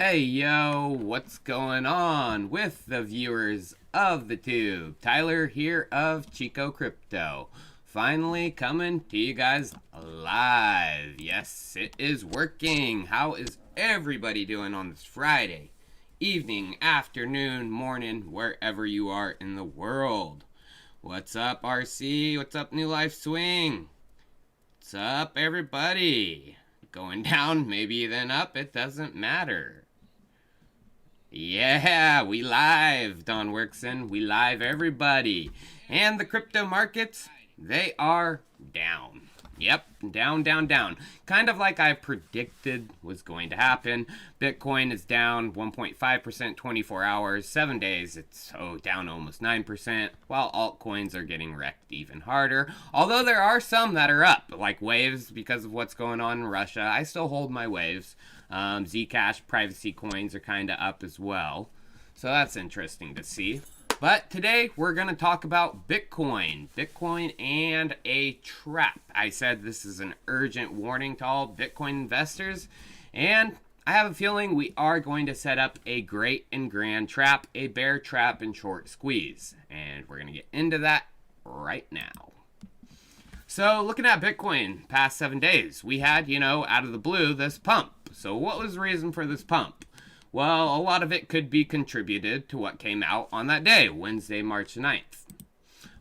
Hey yo, what's going on with the viewers of the tube? Tyler here of Chico Crypto. Finally coming to you guys live. Yes, it is working. How is everybody doing on this Friday? Evening, afternoon, morning, wherever you are in the world. What's up, RC? What's up, New Life Swing? What's up, everybody? Going down, maybe then up, it doesn't matter. Yeah, we live, Don Workson. We live, everybody. And the crypto markets, they are down. Yep, down, down, down. Kind of like I predicted was going to happen. Bitcoin is down 1.5%, 24 hours, 7 days. It's down almost 9%, while altcoins are getting wrecked even harder. Although there are some that are up, like waves because of what's going on in Russia. I still hold my waves. Zcash privacy coins are kind of up as well. So that's interesting to see. But today we're going to talk about Bitcoin and a trap. I said this is an urgent warning to all Bitcoin investors, and I have a feeling we are going to set up a great and grand trap, a bear trap and short squeeze. And we're going to get into that right now. So looking at Bitcoin past 7 days, we had, out of the blue, this pump. So what was the reason for this pump? Well, a lot of it could be contributed to what came out on that day, Wednesday, March 9th.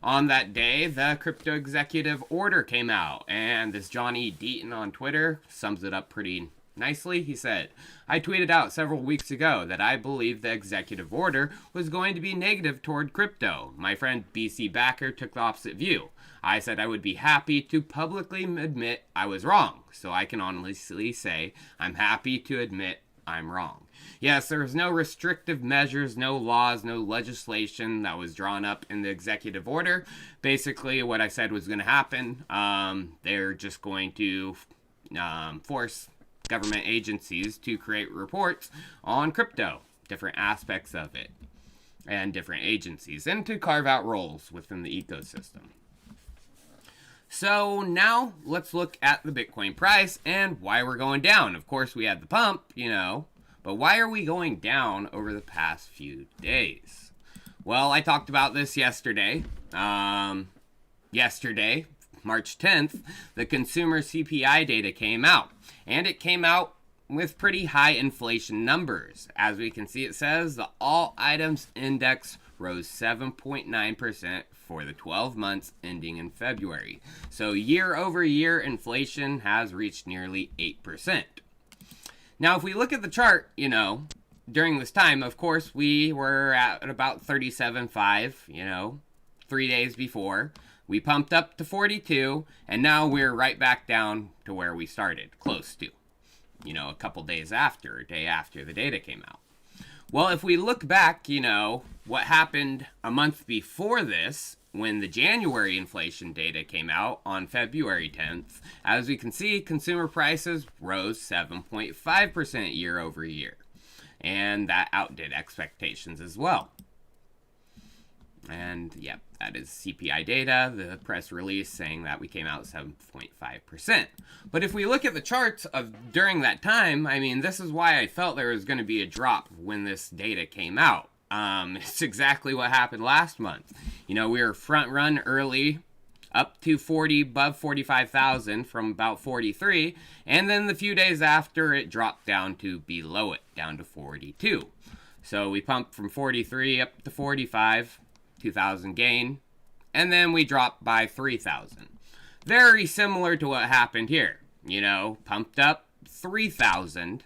On that day, the crypto executive order came out, and this Johnny Deaton on Twitter sums it up pretty nicely. He said, I tweeted out several weeks ago that I believed the executive order was going to be negative toward crypto. My friend BC Backer took the opposite view. I said I would be happy to publicly admit I was wrong. So I can honestly say I'm happy to admit I'm wrong. Yes, there was no restrictive measures, no laws, no legislation that was drawn up in the executive order. Basically, what I said was going to happen, they're just going to force government agencies to create reports on crypto, different aspects of it, and different agencies, and to carve out roles within the ecosystem. So now let's look at the Bitcoin price and why we're going down. Of course, we had the pump, but why are we going down over the past few days? Well, I talked about this yesterday. Yesterday, March 10th, the consumer CPI data came out, and it came out with pretty high inflation numbers. As we can see, it says the all items index rose 7.9% for the 12 months ending in February. So year over year, inflation has reached nearly 8%. Now, if we look at the chart, during this time, of course, we were at about 37.5, 3 days before. We pumped up to 42, and now we're right back down to where we started, close to, a couple days after, a day after the data came out. Well, if we look back, what happened a month before this, when the January inflation data came out on February 10th, as we can see, consumer prices rose 7.5% year over year. And that outdid expectations as well. And yep, that is CPI data, the press release saying that we came out 7.5%. But if we look at the charts of during that time, this is why I felt there was going to be a drop when this data came out. It's exactly what happened last month. We were front run early up to above 45,000 from about 43. And then the few days after it dropped down to below it, down to 42. So we pumped from 43 up to 45. 2,000 gain, and then we dropped by 3,000. Very similar to what happened here. Pumped up 3,000,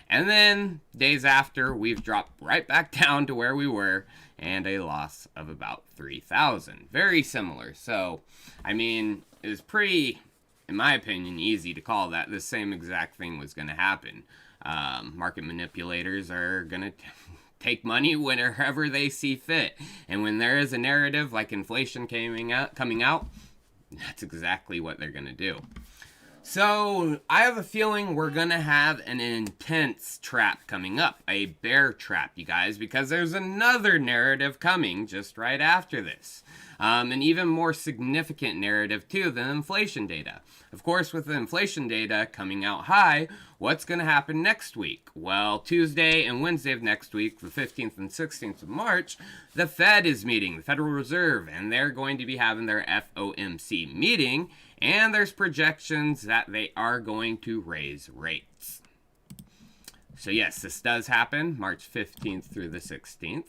and then days after, we've dropped right back down to where we were, and a loss of about 3,000. Very similar. So, it was pretty, in my opinion, easy to call that the same exact thing was going to happen. Market manipulators are going to take money whenever they see fit. And when there is a narrative like inflation coming out, that's exactly what they're going to do. So I have a feeling we're going to have an intense trap coming up, a bear trap, you guys, because there's another narrative coming just right after this. An even more significant narrative too than inflation data. Of course, with the inflation data coming out high, what's going to happen next week? Well, Tuesday and Wednesday of next week, the 15th and 16th of March, the Fed is meeting, the Federal Reserve, and they're going to be having their FOMC meeting, and there's projections that they are going to raise rates. So yes, this does happen March 15th through the 16th.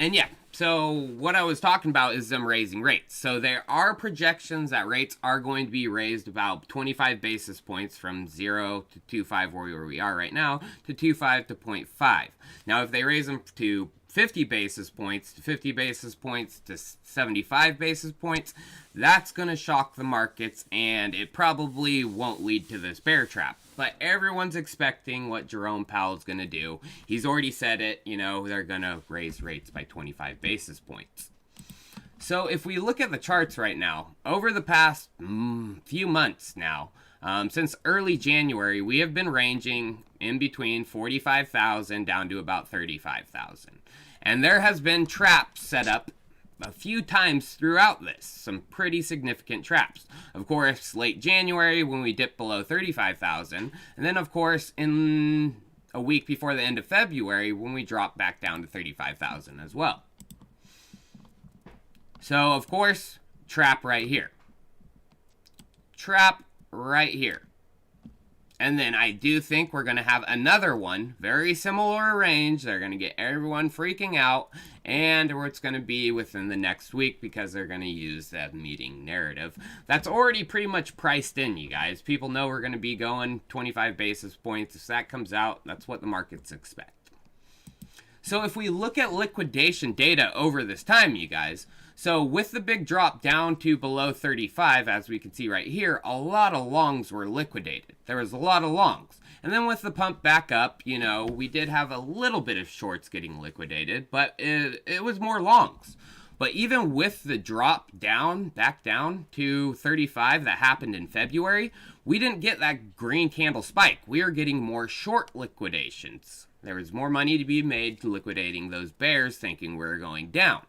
And yeah, so what I was talking about is them raising rates. So there are projections that rates are going to be raised about 25 basis points from 0 to 2.5 where we are right now to 2.5 to 0.5. Now, if they raise them to 50 basis points to 50 basis points to 75 basis points, that's going to shock the markets, and it probably won't lead to this bear trap. But everyone's expecting what Jerome Powell's going to do. He's already said it, you know, they're going to raise rates by 25 basis points. So if we look at the charts right now, over the past few months now, since early January, we have been ranging in between 45,000 down to about 35,000. And there has been traps set up a few times throughout this, some pretty significant traps. Of course, late January when we dipped below 35,000, and then of course in a week before the end of February when we dropped back down to 35,000 as well. So of course, trap right here. Trap right here. And then I do think we're going to have another one, very similar range. They're going to get everyone freaking out, and it's going to be within the next week because they're going to use that meeting narrative. That's already pretty much priced in, you guys. People know we're going to be going 25 basis points. If that comes out, that's what the markets expect. So if we look at liquidation data over this time, you guys, so with the big drop down to below 35, as we can see right here, a lot of longs were liquidated. There was a lot of longs. And then with the pump back up, you know, we did have a little bit of shorts getting liquidated, but it was more longs. But even with the drop down, back down to 35 that happened in February, we didn't get that green candle spike. We are getting more short liquidations. There was more money to be made liquidating those bears thinking we were going down.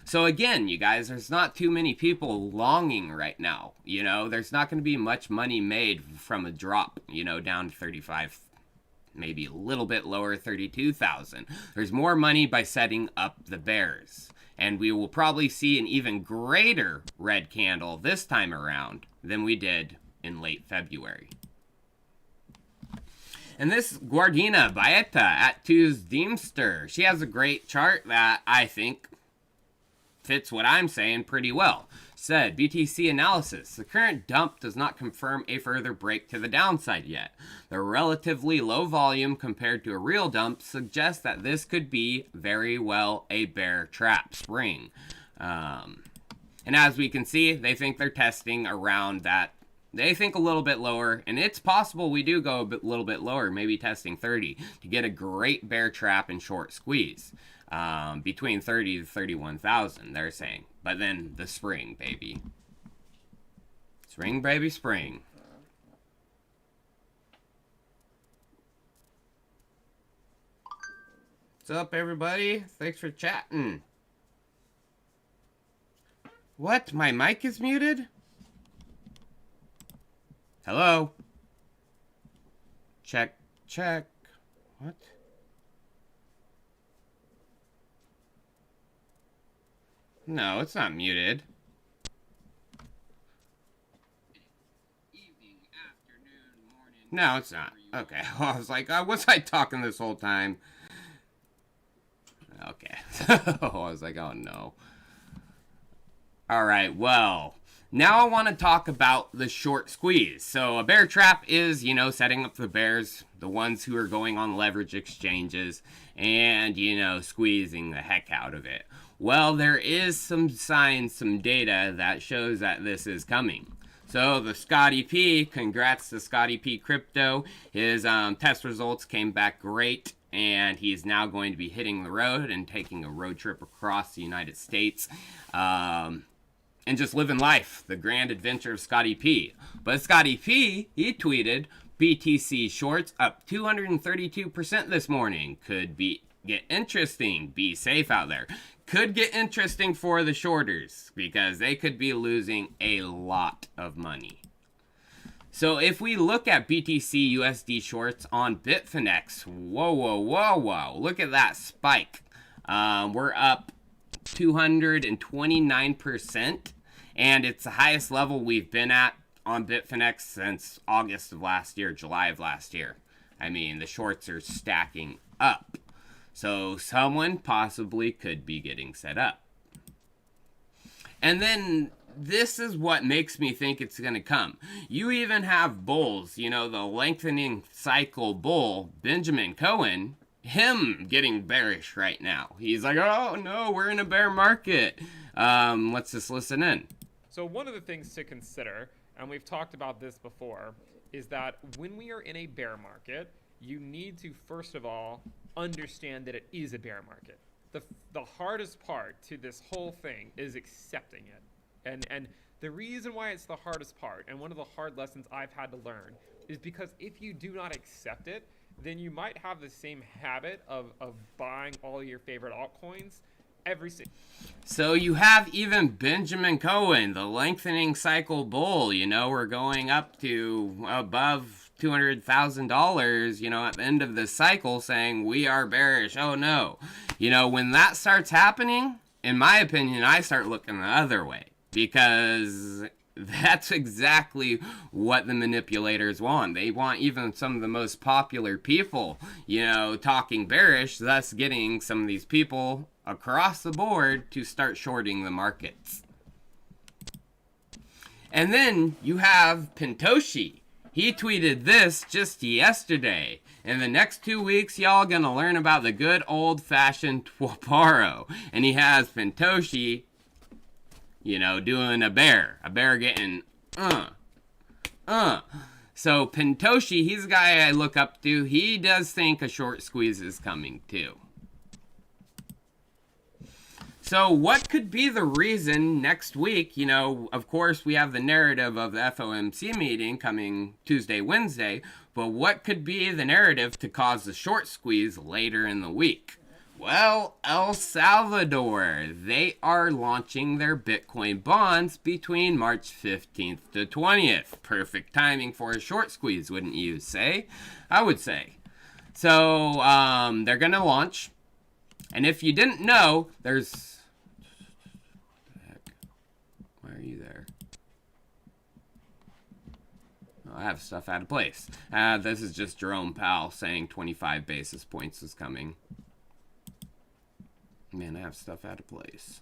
So again, you guys, there's not too many people longing right now. You know, there's not going to be much money made from a drop, you know, down to 35, maybe a little bit lower, 32,000. There's more money by setting up the bears. And we will probably see an even greater red candle this time around than we did in late February. And this Guardina Baeta at Deemster, she has a great chart that I think fits what I'm saying pretty well. Said, BTC analysis, the current dump does not confirm a further break to the downside yet. The relatively low volume compared to a real dump suggests that this could be very well a bear trap spring. And as we can see, they think they're testing around that. They think a little bit lower, and it's possible we do go a little bit lower, maybe testing 30, to get a great bear trap and short squeeze. Between 30 to 31,000, they're saying. But then the spring, baby. Spring, baby, spring. What's up, everybody? Thanks for chatting. What? My mic is muted? Hello? Check, check. What? No, it's not muted. Evening, afternoon, morning. No, it's not. Okay. Well, I was like, was I talking this whole time? Okay. I was like, oh no. Alright, well, now I want to talk about the short squeeze. So a bear trap is, you know, setting up the bears, the ones who are going on leverage exchanges, and, you know, squeezing the heck out of it. Well, there is some signs, some data that shows that this is coming. So the Scotty P, congrats to Scotty P Crypto. His test results came back great, and he's now going to be hitting the road and taking a road trip across the United States. And just living life, the grand adventure of Scotty P. But Scotty P, he tweeted, BTC shorts up 232% this morning. Could get interesting. Be safe out there. Could get interesting for the shorters because they could be losing a lot of money. So if we look at BTC USD shorts on Bitfinex, whoa, look at that spike. We're up 229%, and it's the highest level we've been at on Bitfinex since August of last year, July of last year. I mean, the shorts are stacking up. So someone possibly could be getting set up. And then this is what makes me think it's going to come. You even have bulls, the lengthening cycle bull, Benjamin Cohen, him getting bearish right now. He's like, oh no, we're in a bear market. Let's just listen in. So one of the things to consider, and we've talked about this before, is that when we are in a bear market, you need to, first of all, understand that it is a bear market. The hardest part to this whole thing is accepting it. And the reason why it's the hardest part, and one of the hard lessons I've had to learn, is because if you do not accept it, then you might have the same habit of buying all your favorite altcoins every single. So you have even Benjamin Cohen, the lengthening cycle bull, we're going up to above $200,000, at the end of this cycle saying we are bearish. Oh no. When that starts happening, in my opinion, I start looking the other way because that's exactly what the manipulators want. They want even some of the most popular people, talking bearish, thus getting some of these people across the board to start shorting the markets. And then you have Pintoshi. He tweeted this just yesterday. In the next 2 weeks, y'all gonna learn about the good old-fashioned Twaparo. And he has Pintoshi, doing a bear getting, So Pintoshi, he's a guy I look up to. He does think a short squeeze is coming too. So what could be the reason next week? Of course, we have the narrative of the FOMC meeting coming Tuesday, Wednesday, but what could be the narrative to cause the short squeeze later in the week? Well, El Salvador, they are launching their Bitcoin bonds between March 15th to 20th. Perfect timing for a short squeeze, wouldn't you say? I would say. So, they're going to launch. And if you didn't know, there's... Why are you there? Oh, I have stuff out of place. This is just Jerome Powell saying 25 basis points is coming. Man, I have stuff out of place.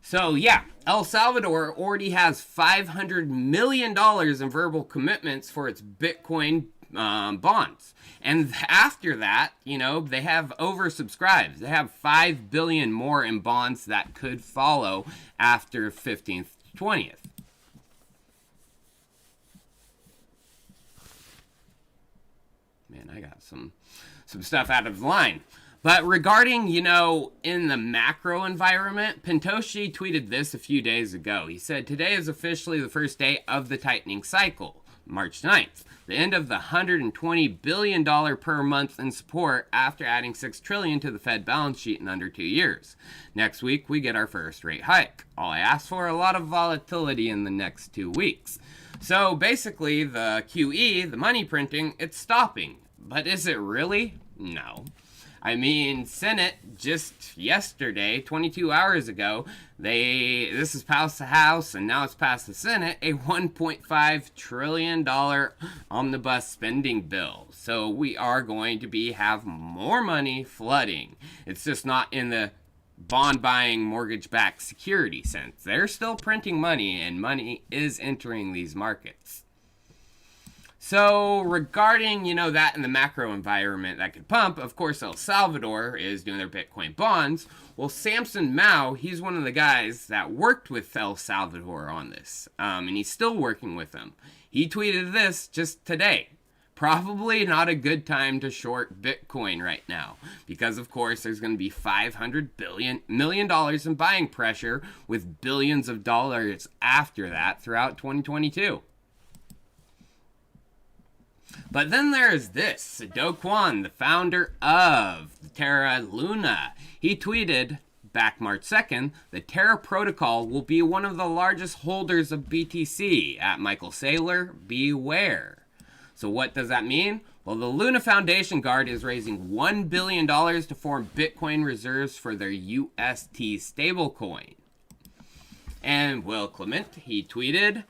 So, yeah, El Salvador already has $500 million in verbal commitments for its Bitcoin bonds. And after that, they have oversubscribed. They have 5 billion more in bonds that could follow after 15th, 20th. Man, I got some stuff out of line. But regarding, in the macro environment, Pintoshi tweeted this a few days ago. He said, today is officially the first day of the tightening cycle, March 9th. The end of the $120 billion per month in support after adding $6 trillion to the Fed balance sheet in under 2 years. Next week, we get our first rate hike. All I ask for, a lot of volatility in the next 2 weeks. So basically, the QE, the money printing, it's stopping. But is it really? No. I mean, Senate just yesterday, 22 hours ago, this is passed the House and now it's passed the Senate, a $1.5 trillion omnibus spending bill. So we are going to have more money flooding. It's just not in the bond buying mortgage-backed security sense. They're still printing money and money is entering these markets. So regarding, that in the macro environment that could pump, of course, El Salvador is doing their Bitcoin bonds. Well, Samson Mao, he's one of the guys that worked with El Salvador on this, and he's still working with them. He tweeted this just today. Probably not a good time to short Bitcoin right now because, of course, there's going to be $500 million in buying pressure with billions of dollars after that throughout 2022. But then there's this, Do Kwon, the founder of Terra Luna. He tweeted back March 2nd, the Terra protocol will be one of the largest holders of BTC. At Michael Saylor, beware. So what does that mean? Well, the Luna Foundation Guard is raising $1 billion to form Bitcoin reserves for their UST stablecoin. And Will Clement, he tweeted,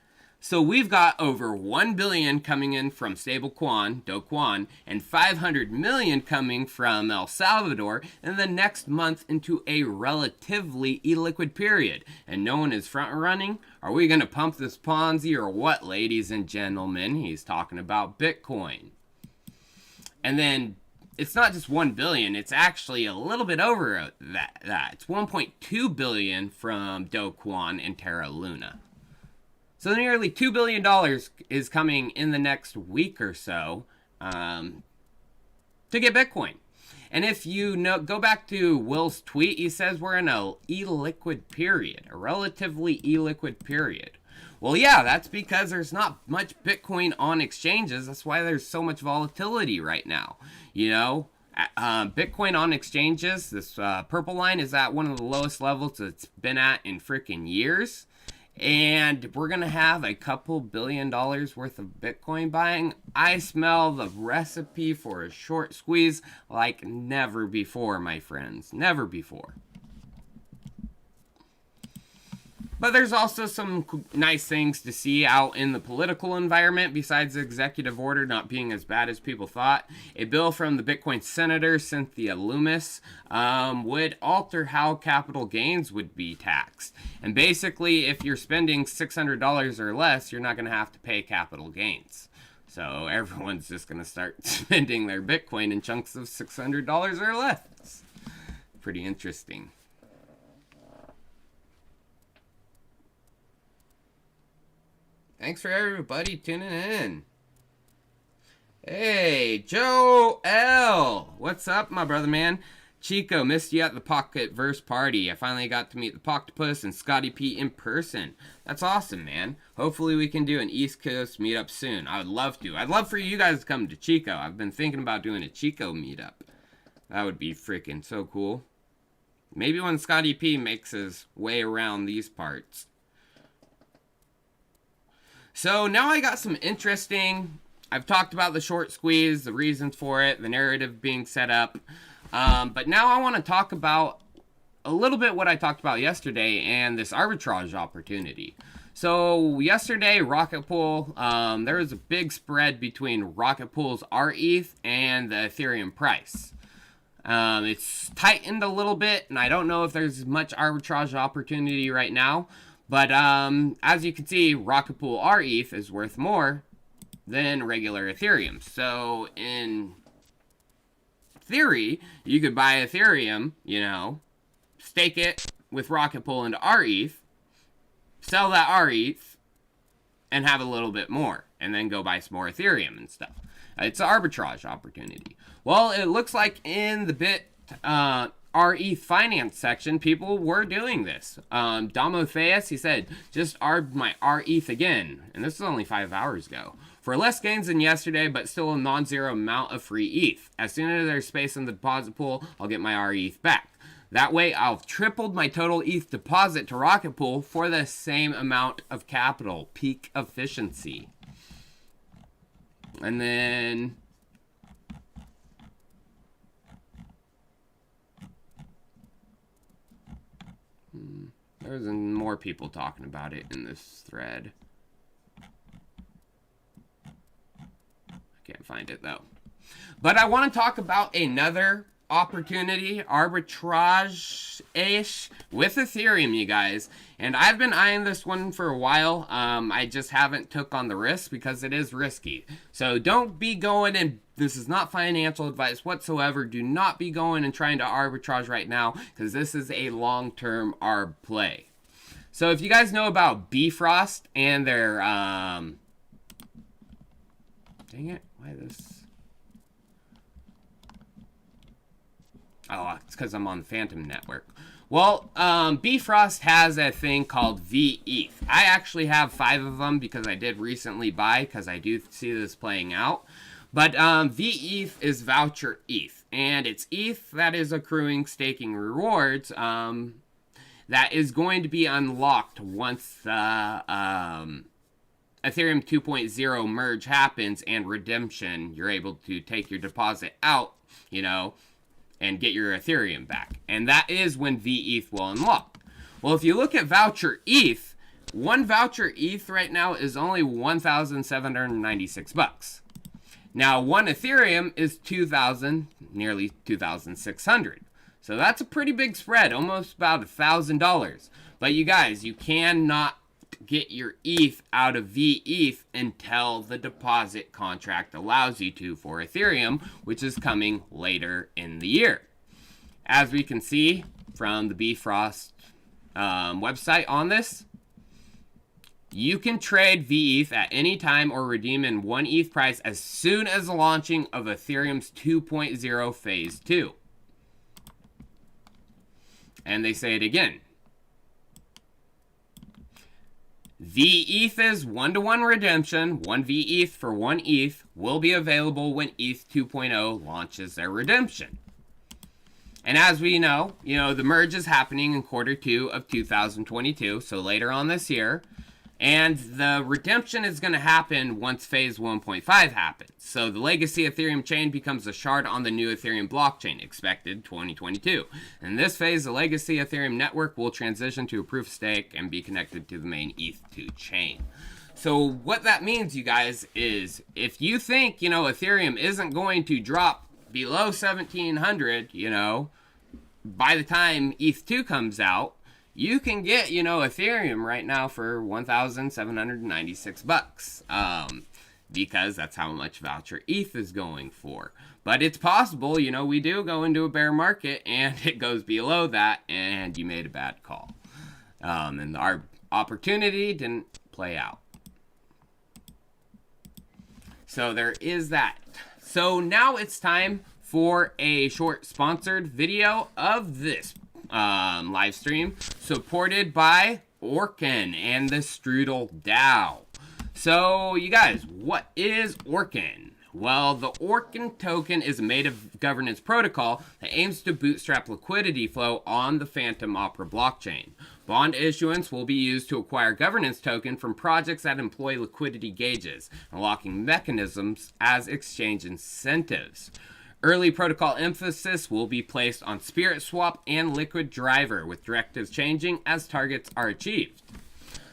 so we've got over 1 billion coming in from Do Kwon, and 500 million coming from El Salvador in the next month into a relatively illiquid period. And no one is front running? Are we going to pump this Ponzi or what, ladies and gentlemen? He's talking about Bitcoin. And then it's not just 1 billion, it's actually a little bit over that. It's 1.2 billion from Do Kwon and Terra Luna. So nearly $2 billion is coming in the next week or so to get Bitcoin. And if you go back to Will's tweet, he says we're in a illiquid period, a relatively illiquid period. Well, yeah, that's because there's not much Bitcoin on exchanges. That's why there's so much volatility right now. You know, Bitcoin on exchanges, this purple line is at one of the lowest levels it's been at in freaking years. And we're going to have a couple $1 billion worth of Bitcoin buying. I smell the recipe for a short squeeze like never before, my friends. Never before. But there's also some nice things to see out in the political environment besides the executive order not being as bad as people thought. A bill from the Bitcoin Senator Cynthia Loomis would alter how capital gains would be taxed. And basically, if you're spending $600 or less, you're not going to have to pay capital gains. So everyone's just going to start spending their Bitcoin in chunks of $600 or less. Pretty interesting. Thanks for everybody tuning in. Hey, Joe L. What's up, my brother, man? Chico, missed you at the Pocket Verse party. I finally got to meet the Poctopus and Scotty P in person. That's awesome, man. Hopefully we can do an East Coast meetup soon. I would love to. I'd love for you guys to come to Chico. I've been thinking about doing a Chico meetup. That would be freaking so cool. Maybe when Scotty P makes his way around these parts. So now I got some interesting, I've talked about the short squeeze, the reasons for it, the narrative being set up. But now I want to talk about a little bit what I talked about yesterday and this arbitrage opportunity. So yesterday, Rocket Pool, there was a big spread between Rocket Pool's RETH and the Ethereum price. It's tightened a little bit, and I don't know if there's much arbitrage opportunity right now. But as you can see, Rocket Pool RETH is worth more than regular Ethereum. So in theory, you could buy Ethereum, you know, stake it with Rocket Pool into RETH, sell that RETH, and have a little bit more, and then go buy some more Ethereum and stuff. It's an arbitrage opportunity. Well, it looks like in the RETH finance section, people were doing this. Damotheus, he said, just arbed my RETH again. And this is only 5 hours ago. For less gains than yesterday, but still a non-zero amount of free ETH. As soon as there's space in the deposit pool, I'll get my RETH back. That way, I've tripled my total ETH deposit to Rocket Pool for the same amount of capital. Peak efficiency. And then there's more people talking about it in this thread. I can't find it though. But I want to talk about another opportunity, arbitrage-ish, with Ethereum, you guys. And I've been eyeing this one for a while. I just haven't took on the risk because it is risky. So don't be going and this is not financial advice whatsoever. Do not be going and trying to arbitrage right now because this is a long-term arb play. So if you guys know about Bifrost and their, dang it, why this? Oh, it's because I'm on the Phantom network. Well, Bifrost has a thing called VETH. I actually have 5 of them because I did recently buy, because I do see this playing out. But VETH is voucher ETH, and it's ETH that is accruing staking rewards that is going to be unlocked once the Ethereum 2.0 merge happens and redemption. You're able to take your deposit out, you know, and get your Ethereum back. And that is when VETH will unlock. Well, if you look at voucher ETH, one voucher ETH right now is only 1,796 bucks. Now, one Ethereum is 2,000, nearly 2,600. So that's a pretty big spread, almost about $1,000. But you guys, you cannot get your ETH out of VETH until the deposit contract allows you to for Ethereum, which is coming later in the year. As we can see from the Bifrost website on this, you can trade VETH at any time or redeem in 1 ETH price as soon as the launching of Ethereum's 2.0 Phase 2. And they say it again. VETH is 1-to-1 redemption. 1 VETH for 1 ETH will be available when ETH 2.0 launches their redemption. And as we know, the merge is happening in Q2 of 2022, so later on this year. And the redemption is going to happen once Phase 1.5 happens. So the legacy Ethereum chain becomes a shard on the new Ethereum blockchain, expected 2022. In this phase, the legacy Ethereum network will transition to a proof of stake and be connected to the main ETH2 chain. So what that means, you guys, is if you think, Ethereum isn't going to drop below 1,700, by the time ETH2 comes out, you can get, Ethereum right now for 1,796 bucks. Because that's how much voucher ETH is going for. But it's possible, we do go into a bear market and it goes below that and you made a bad call. And our opportunity didn't play out. So there is that. So now it's time for a short sponsored video of this live stream, supported by Orkan and the StrudelDAO. So, you guys, what is Orkan? Well, the Orkan token is a native governance protocol that aims to bootstrap liquidity flow on the Phantom Opera blockchain. Bond issuance will be used to acquire governance token from projects that employ liquidity gauges, unlocking mechanisms as exchange incentives. Early protocol emphasis will be placed on Spirit Swap and Liquid Driver, with directives changing as targets are achieved.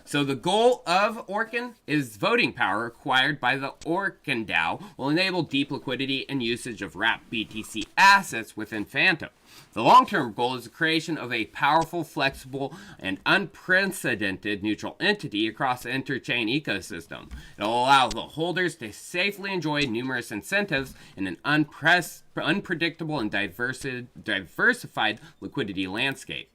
So the goal of Orkan is voting power acquired by the Orkan DAO will enable deep liquidity and usage of wrapped BTC assets within Phantom. The long-term goal is the creation of a powerful, flexible, and unprecedented neutral entity across the interchain ecosystem. It will allow the holders to safely enjoy numerous incentives in an unpredictable and diversified liquidity landscape.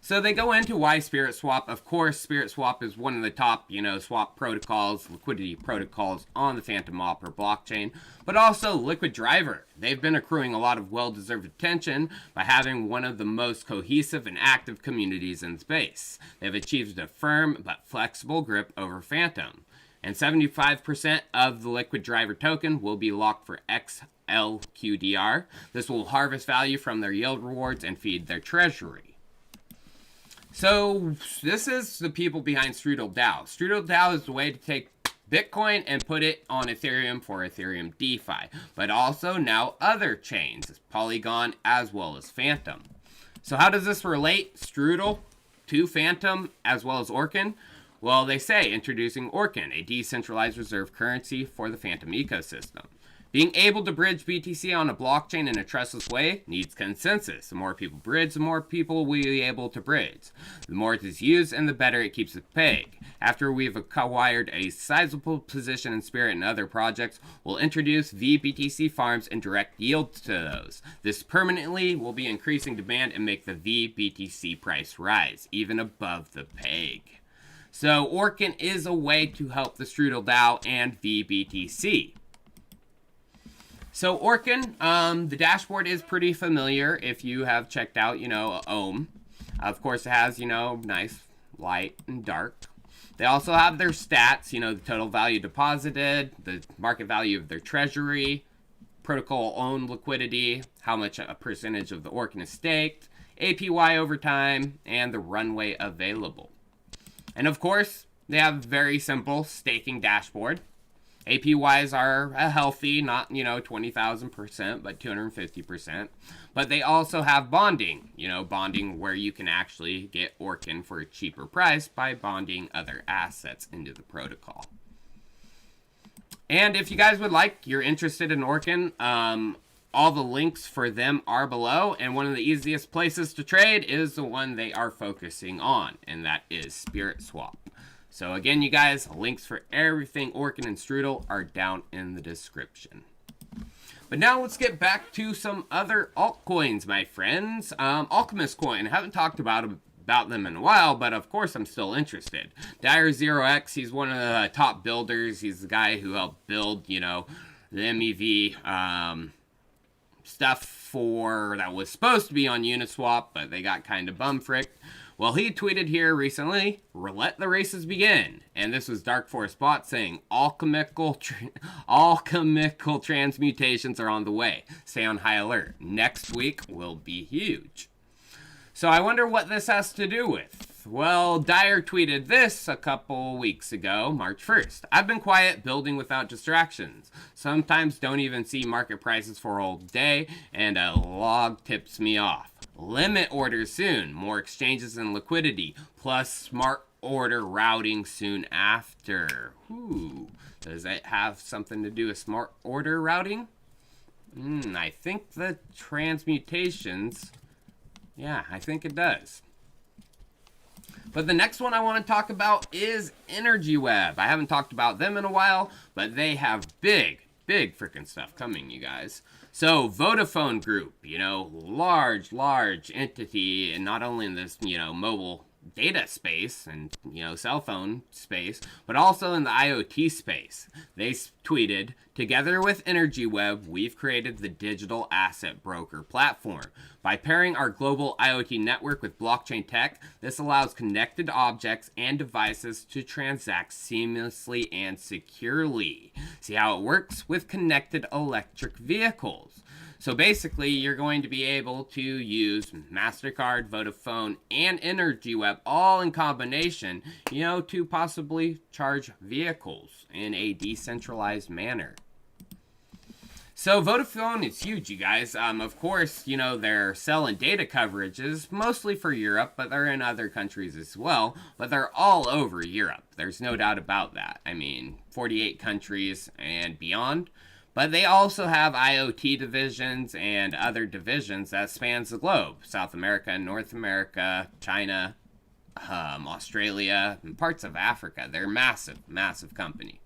So they go into why Spirit Swap. Of course, Spirit Swap is one of the top, swap protocols, liquidity protocols on the Phantom Opera blockchain. But also Liquid Driver. They've been accruing a lot of well-deserved attention by having one of the most cohesive and active communities in space. They've achieved a firm but flexible grip over Phantom. And 75% of the Liquid Driver token will be locked for XLQDR. This will harvest value from their yield rewards and feed their treasury. So this is the people behind StrudelDAO. StrudelDAO is the way to take Bitcoin and put it on Ethereum for Ethereum DeFi, but also now other chains, Polygon as well as Phantom. So how does this relate, Strudel, to Phantom as well as Orkan? Well, they say introducing Orkan, a decentralized reserve currency for the Phantom ecosystem. Being able to bridge BTC on a blockchain in a trustless way needs consensus. The more people bridge, the more people will be able to bridge. The more it is used, and the better it keeps its peg. After we've acquired a sizable position in Spirit and other projects, we'll introduce VBTC farms and direct yields to those. This permanently will be increasing demand and make the VBTC price rise, even above the peg. So Orkan is a way to help the StrudelDAO and VBTC. So Orkan, the dashboard is pretty familiar if you have checked out, Ohm. Of course, it has, nice light and dark. They also have their stats, the total value deposited, the market value of their treasury, protocol owned liquidity, how much a percentage of the Orkan is staked, APY over time, and the runway available. And of course, they have a very simple staking dashboard. APYs are a healthy, not, 20,000%, but 250%. But they also have bonding, bonding where you can actually get Orkan for a cheaper price by bonding other assets into the protocol. And if you guys would like, you're interested in Orkan, all the links for them are below. And one of the easiest places to trade is the one they are focusing on, and that is Spirit Swap. So again, you guys, links for everything Orkan and Strudel are down in the description. But now let's get back to some other altcoins, my friends. Alchemist Coin, I haven't talked about them in a while, but of course I'm still interested. Dire0x, he's one of the top builders. He's the guy who helped build, the MEV stuff that was supposed to be on Uniswap, but they got kind of bum-fricked. Well, he tweeted here recently, "Let the races begin." And this was Dark Forest Bot saying, alchemical transmutations are on the way. Stay on high alert. Next week will be huge. So I wonder what this has to do with. Well, Dire tweeted this a couple weeks ago, March 1st. "I've been quiet, building without distractions. Sometimes don't even see market prices for a whole day, and a log tips me off. Limit orders soon, more exchanges and liquidity, plus smart order routing soon after." Ooh, does that have something to do with smart order routing? I think the transmutations, yeah, I think it does. But the next one I want to talk about is Energy Web. I haven't talked about them in a while, but they have big freaking stuff coming, you guys. So Vodafone Group, large entity, and not only in this, mobile data space and, cell phone space, but also in the IoT space. They tweeted, "Together with Energy Web, we've created the digital asset broker platform. By pairing our global IoT network with blockchain tech, this allows connected objects and devices to transact seamlessly and securely." See how it works with connected electric vehicles. So basically, you're going to be able to use MasterCard, Vodafone, and Energy Web all in combination, to possibly charge vehicles in a decentralized manner. So Vodafone is huge, you guys. Of course, their cell and data coverage is mostly for Europe, but they're in other countries as well. But they're all over Europe. There's no doubt about that. 48 countries and beyond. But they also have IoT divisions and other divisions that spans the globe. South America, North America, China, Australia, and parts of Africa. They're massive company.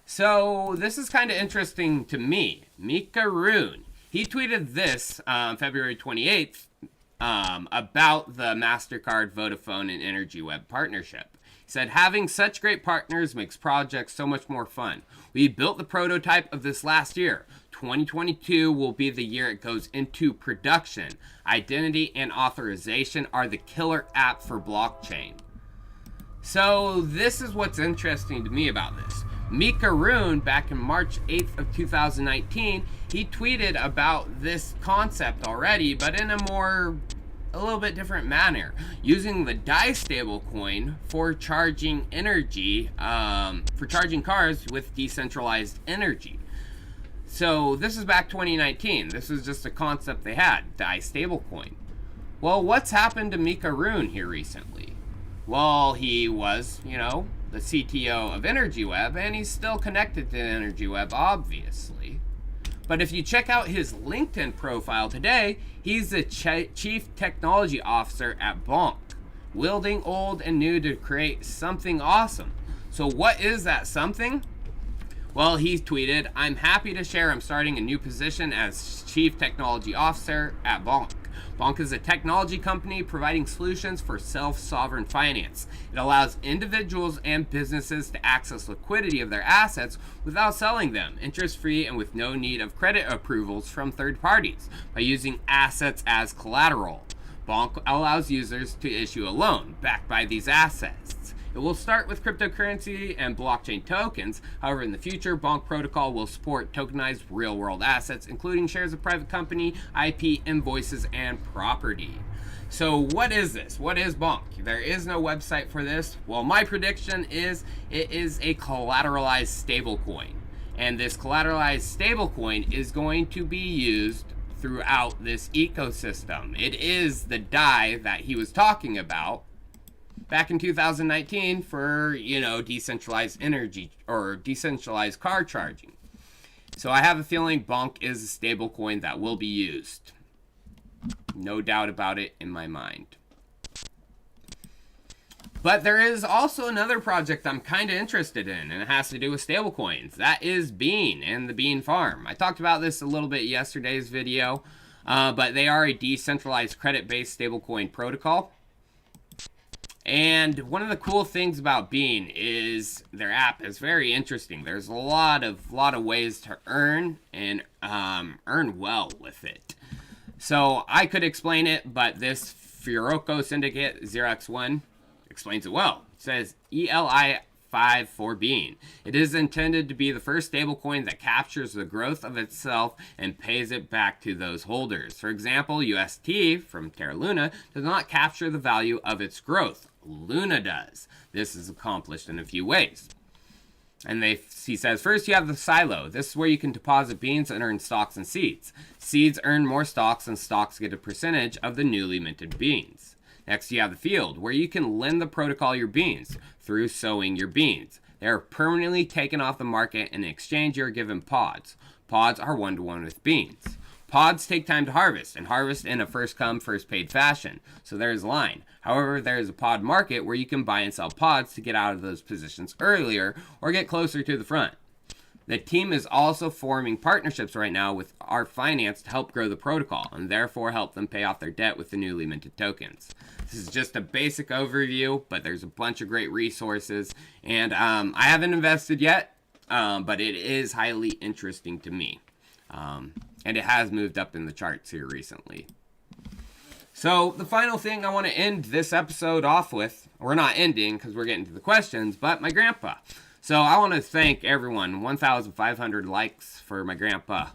So this is kind of interesting to me. Mika Rune, he tweeted this February 28th about the MasterCard, Vodafone, and Energy Web partnership. He said, "Having such great partners makes projects so much more fun. We built the prototype of this last year. 2022 will be the year it goes into production. Identity and authorization are the killer app for blockchain." So this is what's interesting to me about this. Mika Rune, back in March 8th of 2019, he tweeted about this concept already, but in a little bit different manner, using the DAI stablecoin for charging energy, for charging cars with decentralized energy. So this is back 2019. This was just a concept they had, DAI stablecoin. Well, what's happened to Mika Rune here recently? Well, he was, the CTO of Energy Web, and he's still connected to Energy Web, obviously. But if you check out his LinkedIn profile today, he's the Chief Technology Officer at Bonk, wielding old and new to create something awesome. So what is that something? Well, he tweeted, "I'm happy to share I'm starting a new position as Chief Technology Officer at Bonk. Bonk is a technology company providing solutions for self-sovereign finance. It allows individuals and businesses to access liquidity of their assets without selling them, interest-free and with no need of credit approvals from third parties, by using assets as collateral. Bonk allows users to issue a loan backed by these assets. It will start with cryptocurrency and blockchain tokens. However, in the future, Bonk protocol will support tokenized real-world assets, including shares of private company, IP, invoices, and property. So what is this? What is Bonk? There is no website for this. Well, my prediction is it is a collateralized stablecoin. And this collateralized stablecoin is going to be used throughout this ecosystem. It is the DAI that he was talking about back in 2019 for, decentralized energy or decentralized car charging. So I have a feeling Bonk is a stable coin that will be used. No doubt about it in my mind. But there is also another project I'm kind of interested in, and it has to do with stablecoins. That is Bean and the Bean Farm. I talked about this a little bit yesterday's video, but they are a decentralized credit-based stablecoin protocol. And one of the cool things about Bean is their app is very interesting. There's a lot of ways to earn and earn well with it. So I could explain it, but this Fioroko Syndicate 0x1 explains it well. It says ELI5 for Bean. It is intended to be the first stablecoin that captures the growth of itself and pays it back to those holders. For example, UST from Terra Luna does not capture the value of its growth. Luna does. This is accomplished in a few ways. And he says, first you have the silo. This is where you can deposit beans and earn stocks and seeds. Seeds earn more stocks, and stocks get a percentage of the newly minted beans. Next, you have the field, where you can lend the protocol your beans through sowing your beans. They are permanently taken off the market, and in exchange you are given pods. Pods are one-to-one with beans. Pods take time to harvest, and harvest in a first-come, first-paid fashion. So there's a line. However, there is a pod market where you can buy and sell pods to get out of those positions earlier or get closer to the front. The team is also forming partnerships right now with our finance to help grow the protocol, and therefore help them pay off their debt with the newly minted tokens. This is just a basic overview, but there's a bunch of great resources, and I haven't invested yet, but it is highly interesting to me. And it has moved up in the charts here recently. So the final thing I want to end this episode off with, we're not ending because we're getting to the questions, but my grandpa. So I want to thank everyone. 1,500 likes for my grandpa.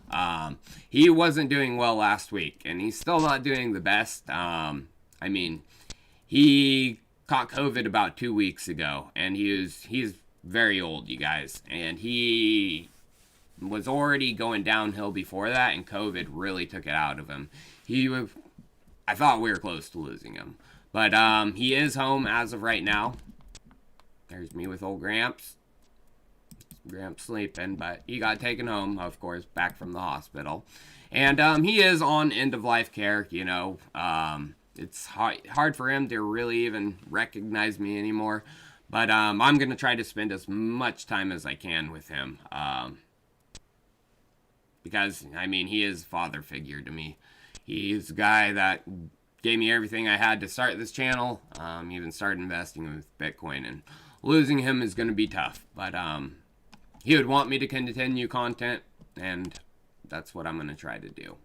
He wasn't doing well last week, and he's still not doing the best. He caught COVID about 2 weeks ago, and he's very old, you guys, and he was already going downhill before that, and COVID really took it out of him. I thought we were close to losing him, but he is home as of right now. There's me with old Gramps. Gramps sleeping, but he got taken home, of course, back from the hospital, and he is on end-of-life care. It's hard for him to really even recognize me anymore, but I'm gonna try to spend as much time as I can with him. Because, he is a father figure to me. He's a guy that gave me everything I had to start this channel. Even started investing with Bitcoin, and losing him is going to be tough. But he would want me to continue content, and that's what I'm going to try to do.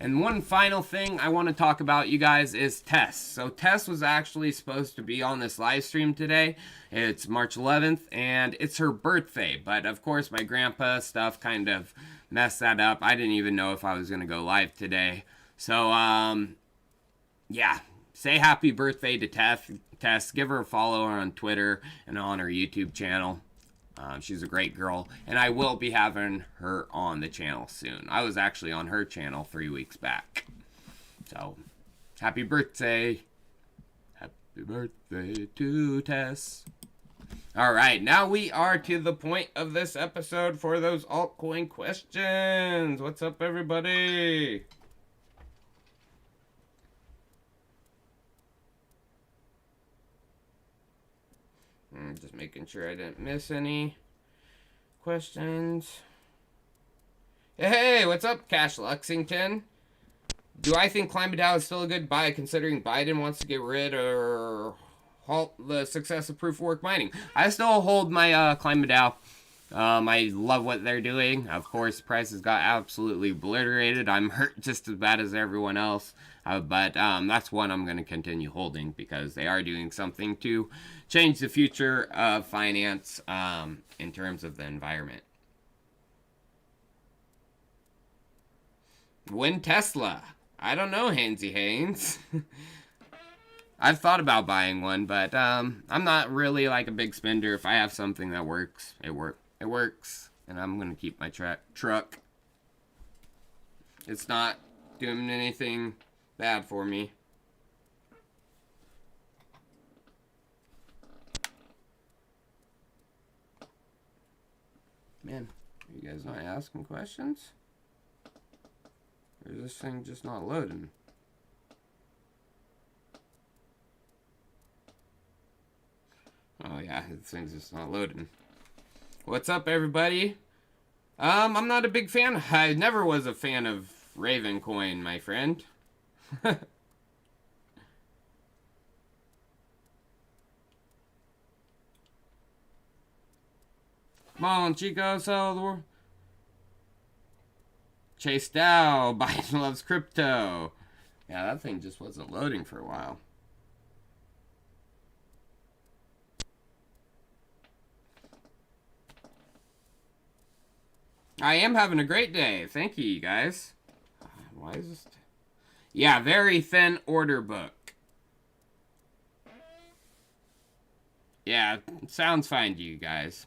And one final thing I want to talk about, you guys, is Tess. So Tess was actually supposed to be on this live stream today. It's March 11th, and it's her birthday. But, of course, my grandpa stuff kind of messed that up. I didn't even know if I was going to go live today. So, yeah, say happy birthday to Tess. Give her a follow on Twitter and on her YouTube channel. She's a great girl, and I will be having her on the channel soon. I was actually on her channel 3 weeks back. So, happy birthday. Happy birthday to Tess. Alright, now we are to the point of this episode for those altcoin questions. What's up, everybody? Just making sure I didn't miss any questions. Hey, what's up, Cash Lexington? Do I think ClimateDAO is still a good buy considering Biden wants to get rid or halt the success of proof of work mining? I still hold my ClimateDAO. I love what they're doing. Of course, prices got absolutely obliterated. I'm hurt just as bad as everyone else. But that's one I'm going to continue holding because they are doing something to change the future of finance in terms of the environment. When Tesla? I don't know, Hainsy Haynes. I've thought about buying one, but I'm not really like a big spender. If I have something that works, it works, and I'm gonna keep my truck. It's not doing anything bad for me. Man, are you guys not asking questions? Or is this thing just not loading? Oh yeah, this thing's just not loading. What's up, everybody? I'm not a big fan. I never was a fan of Ravencoin, my friend. Come on, Chico, sell the world. Chase DAO, Biden loves crypto. Yeah, that thing just wasn't loading for a while. I am having a great day. Thank you, guys. Why is this? Yeah, very thin order book. Yeah, sounds fine to you guys.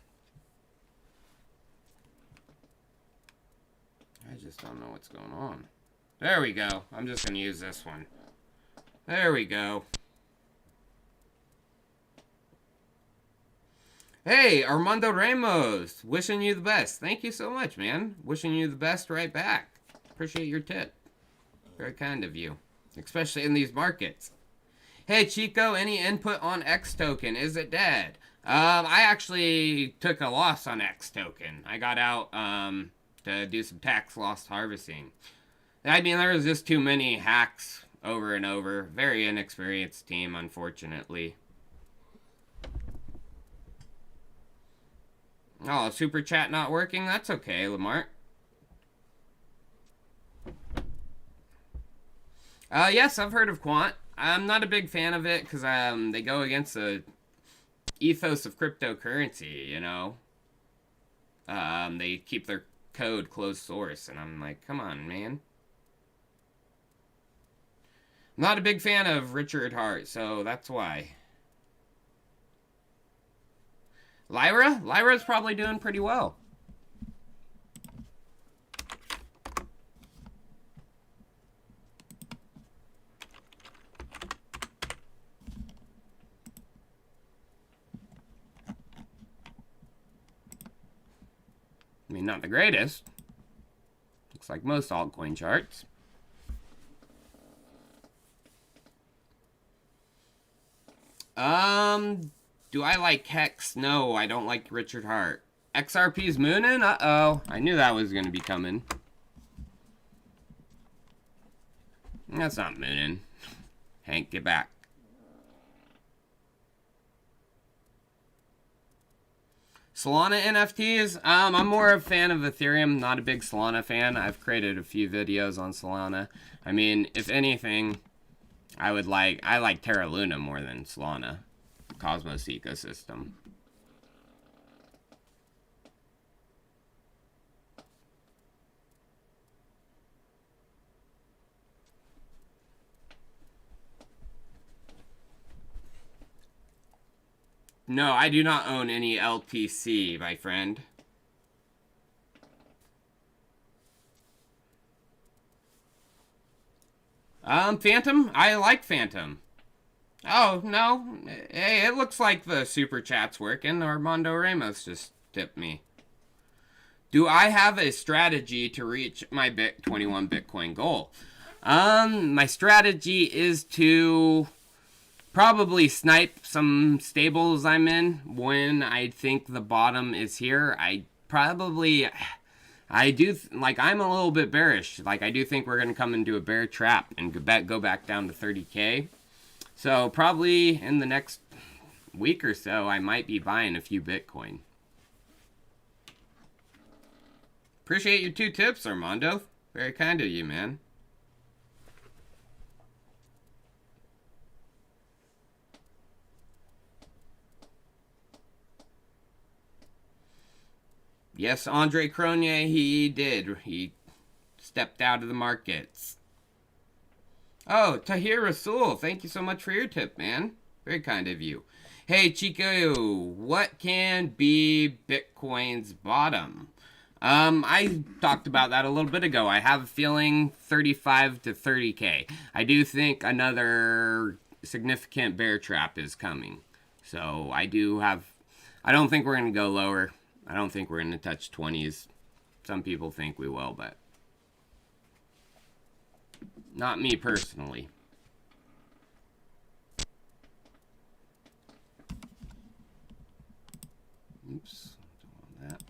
I just don't know what's going on. There we go. I'm just going to use this one. There we go. Hey, Armando Ramos. Wishing you the best. Thank you so much, man. Wishing you the best right back. Appreciate your tip. Very kind of you. Especially in these markets. Hey, Chico, any input on X token? Is it dead? I actually took a loss on X token. I got out to do some tax loss harvesting. I mean, there was just too many hacks over and over. Very inexperienced team, unfortunately. Oh, super chat not working? That's okay, Lamar. Yes, I've heard of Quant. I'm not a big fan of it because they go against the ethos of cryptocurrency, you know? They keep their code closed source, and I'm like, come on, man. I'm not a big fan of Richard Hart, so that's why. Lyra? Lyra's probably doing pretty well. I mean, not the greatest. Looks like most altcoin charts. Do I like Hex? No, I don't like Richard Hart. XRP's mooning? Uh-oh. I knew that was going to be coming. That's not mooning. Hank, get back. Solana NFTs? I'm more a fan of Ethereum, not a big Solana fan. I've created a few videos on Solana. I mean, if anything, I like Terra Luna more than Solana. Cosmos ecosystem. No, I do not own any LTC, my friend. Phantom? I like Phantom. Oh, no. Hey, it looks like the super chat's working. Armando Ramos just tipped me. Do I have a strategy to reach my 21 Bitcoin goal? My strategy is to probably snipe some stables I'm in when I think the bottom is here. I probably I do, I'm a little bit bearish. Like, I do think we're going to come into a bear trap and go back down to 30K. So, probably in the next week or so, I might be buying a few Bitcoin. Appreciate your 2 tips, Armando. Very kind of you, man. Yes, Andre Cronje, he did. He stepped out of the markets. Oh, Tahir Rasul, thank you so much for your tip, man. Very kind of you. Hey, Chico, what can be Bitcoin's bottom? I talked about that a little bit ago. I have a feeling 35 to 30K. I do think another significant bear trap is coming. So I don't think we're going to go lower. I don't think we're going to touch 20s. Some people think we will, but not me personally. Oops, don't want that.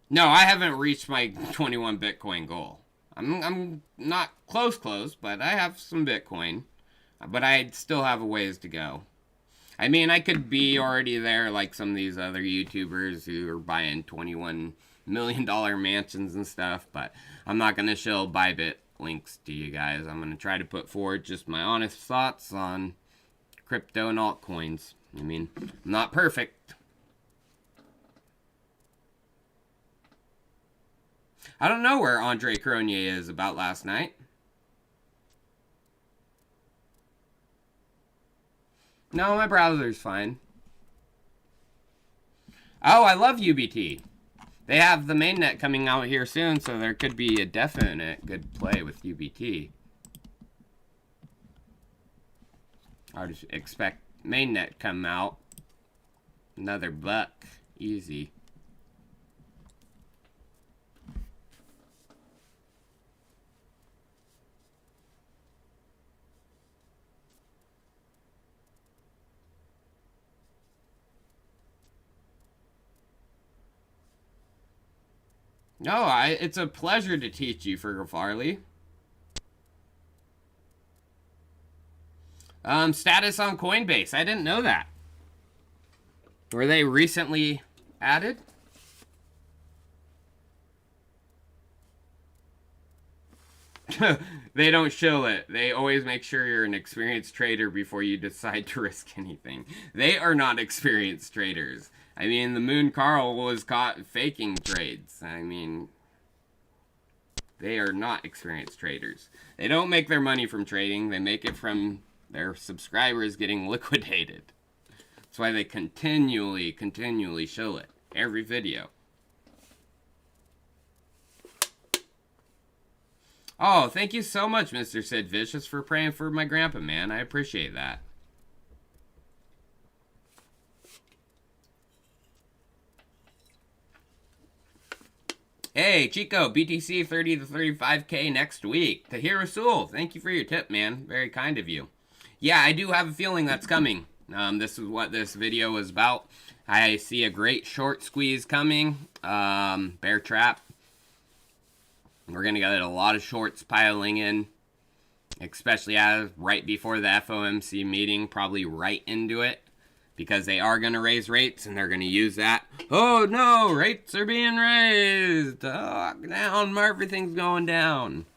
No, I haven't reached my 21 Bitcoin goal. I'm not close, but I have some Bitcoin. But I still have a ways to go. I mean, I could be already there like some of these other YouTubers who are buying $21 million mansions and stuff, but I'm not going to show Bybit links to you guys. I'm going to try to put forward just my honest thoughts on crypto and altcoins. I mean, I'm not perfect. I don't know where Andre Cronje is about last night. No, my browser's fine. Oh, I love UBT. They have the mainnet coming out here soon, so there could be a definite good play with UBT. I would expect mainnet come out. Another buck. Easy. No, it's a pleasure to teach you, Fergal Farley. Status on Coinbase. I didn't know that. Were they recently added? They don't show it. They always make sure you're an experienced trader before you decide to risk anything. They are not experienced traders. I mean, the Moon Carl was caught faking trades. I mean, they are not experienced traders. They don't make their money from trading. They make it from their subscribers getting liquidated. That's why they continually show it. Every video. Oh, thank you so much, Mr. Sid Vicious, for praying for my grandpa, man. I appreciate that. Hey, Chico, BTC 30 to 35K next week. Tahir Rasul, thank you for your tip, man. Very kind of you. Yeah, I do have a feeling that's coming. This is what this video is about. I see a great short squeeze coming. Bear trap. We're going to get a lot of shorts piling in. Especially right before the FOMC meeting. Probably right into it. Because they are going to raise rates and they're going to use that. Oh no, rates are being raised. Oh, down, everything's going down.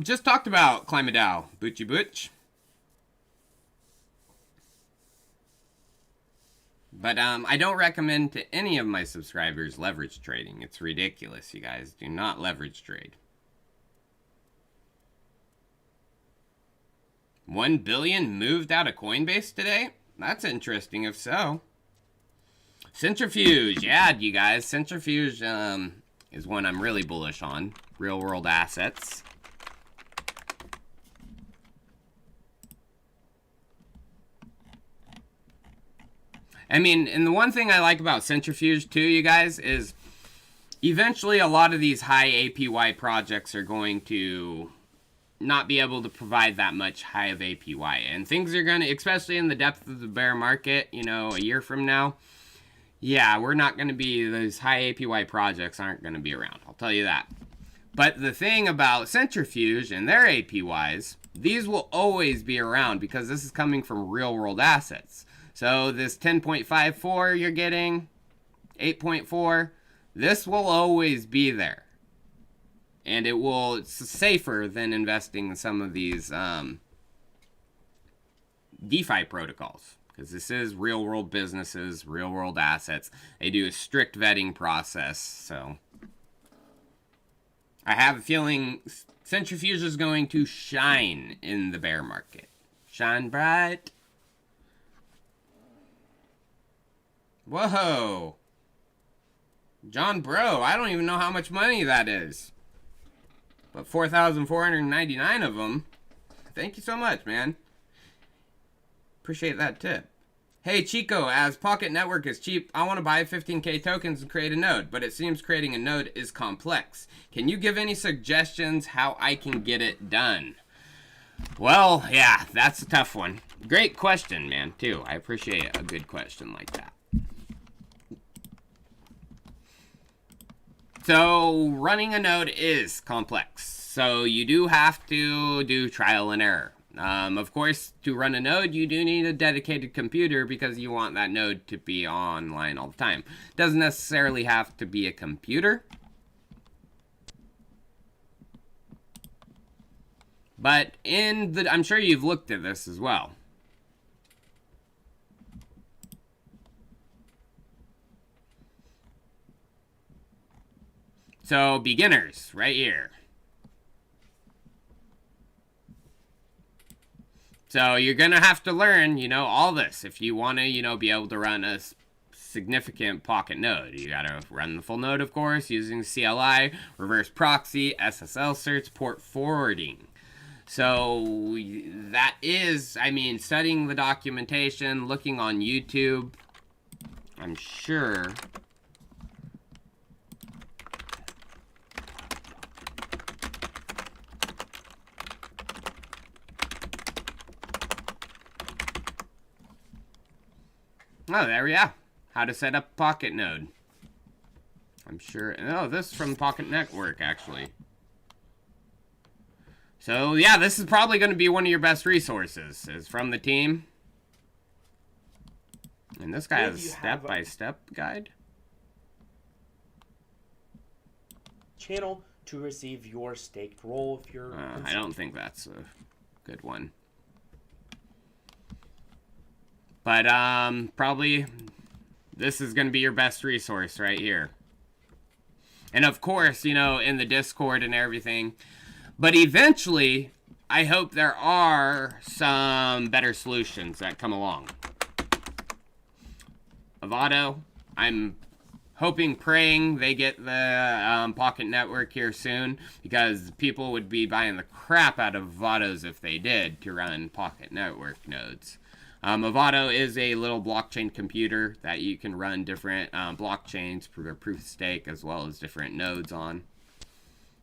Just talked about ClimateDAO. Butchie Butch. But I don't recommend to any of my subscribers leverage trading. It's ridiculous, you guys. Do not leverage trade. 1 billion moved out of Coinbase today? That's interesting if so. Centrifuge, yeah, you guys. Centrifuge is one I'm really bullish on. Real world assets. I mean, and the one thing I like about Centrifuge too, you guys, is eventually a lot of these high APY projects are going to not be able to provide that much high of APY. And things are going to, especially in the depth of the bear market, you know, a year from now, yeah, we're not going to be, those high APY projects aren't going to be around. I'll tell you that. But the thing about Centrifuge and their APYs, these will always be around because this is coming from real world assets. So this 10.54 you're getting, 8.4, this will always be there. And it's safer than investing in some of these DeFi protocols. Because this is real world businesses, real world assets. They do a strict vetting process. So I have a feeling Centrifuge is going to shine in the bear market. Shine bright. Whoa. John Bro, I don't even know how much money that is. But 4,499 of them. Thank you so much, man. Appreciate that tip. Hey, Chico, as Pocket Network is cheap, I want to buy 15k tokens and create a node, but it seems creating a node is complex. Can you give any suggestions how I can get it done? Well, yeah, that's a tough one. Great question, man, too. I appreciate a good question like that. So, running a node is complex. So, you do have to do trial and error. Of course, to run a node, you do need a dedicated computer because you want that node to be online all the time. Doesn't necessarily have to be a computer. But I'm sure you've looked at this as well. So, beginners, right here. So, you're going to have to learn, you know, all this if you want to, you know, be able to run a significant pocket node. You got to run the full node, of course, using CLI, reverse proxy, SSL certs, port forwarding. So, that is, I mean, studying the documentation, looking on YouTube, I'm sure. Oh, there we are. How to set up a Pocket node. I'm sure. Oh, this is from Pocket Network, actually. So, yeah, this is probably going to be one of your best resources. It's from the team. And this guy has a step-by-step guide. Channel to receive your staked roll if you're... I don't think that's a good one. But, probably, this is going to be your best resource right here. And, of course, you know, in the Discord and everything. But eventually, I hope there are some better solutions that come along. Avado, I'm hoping, praying they get the Pocket Network here soon. Because people would be buying the crap out of Avados if they did to run Pocket Network nodes. Avado is a little blockchain computer that you can run different blockchains for proof of stake as well as different nodes on.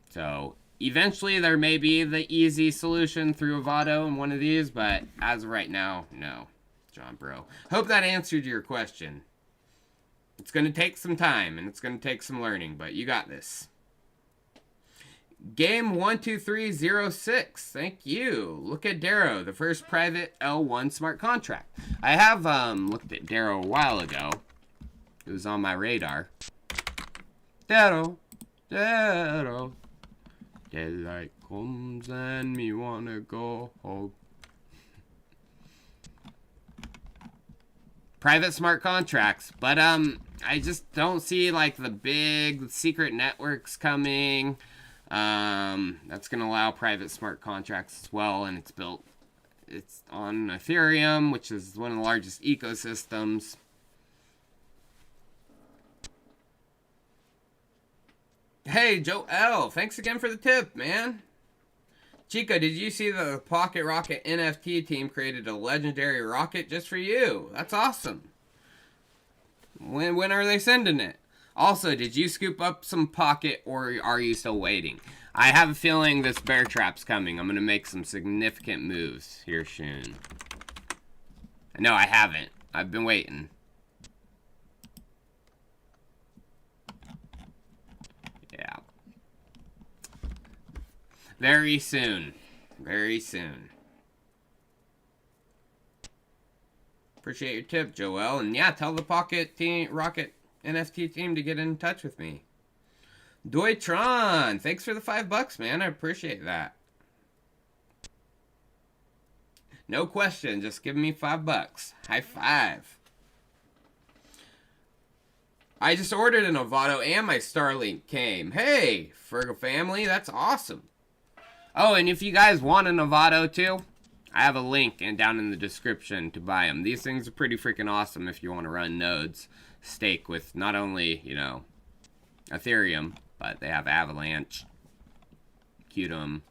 So eventually there may be the easy solution through Avado in one of these, but as of right now, no, John Bro. Hope that answered your question. It's going to take some time and it's going to take some learning, but you got this. Game 12306, thank you. Look at Darrow, the first private L1 smart contract. I have looked at Darrow a while ago. It was on my radar. Darrow, Darrow. Daylight comes and me wanna go home. Private smart contracts, but I just don't see like the big secret networks coming. That's going to allow private smart contracts as well, and it's on Ethereum, which is one of the largest ecosystems. Hey, Joe L, thanks again for the tip, man. Chico, did you see the Pocket Rocket NFT team created a legendary rocket just for you? That's awesome. When are they sending it? Also, did you scoop up some Pocket or are you still waiting? I have a feeling this bear trap's coming. I'm going to make some significant moves here soon. No, I haven't. I've been waiting. Yeah. Very soon. Very soon. Appreciate your tip, Joel. And yeah, tell the Pocket team, Rocket NFT team to get in touch with me. Doitron, thanks for the $5, man. I appreciate that. No question, just give me $5. High five. I just ordered an Avado and my Starlink came. Hey, Fergo family, that's awesome. Oh, and if you guys want an Avado too, I have a link down in the description to buy them. These things are pretty freaking awesome if you want to run nodes. Stake with not only, you know, Ethereum, but they have Avalanche, Qtum.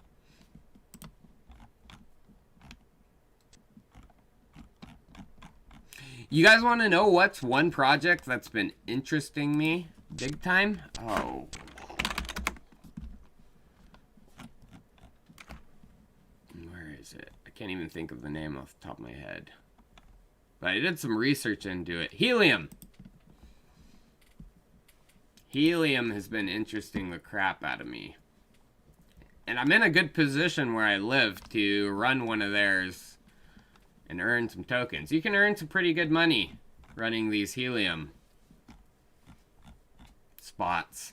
You guys want to know what's one project that's been interesting me big time? Oh. Where is it? I can't even think of the name off the top of my head. But I did some research into it. Helium. Helium has been interesting the crap out of me. And I'm in a good position where I live to run one of theirs and earn some tokens. You can earn some pretty good money running these Helium spots.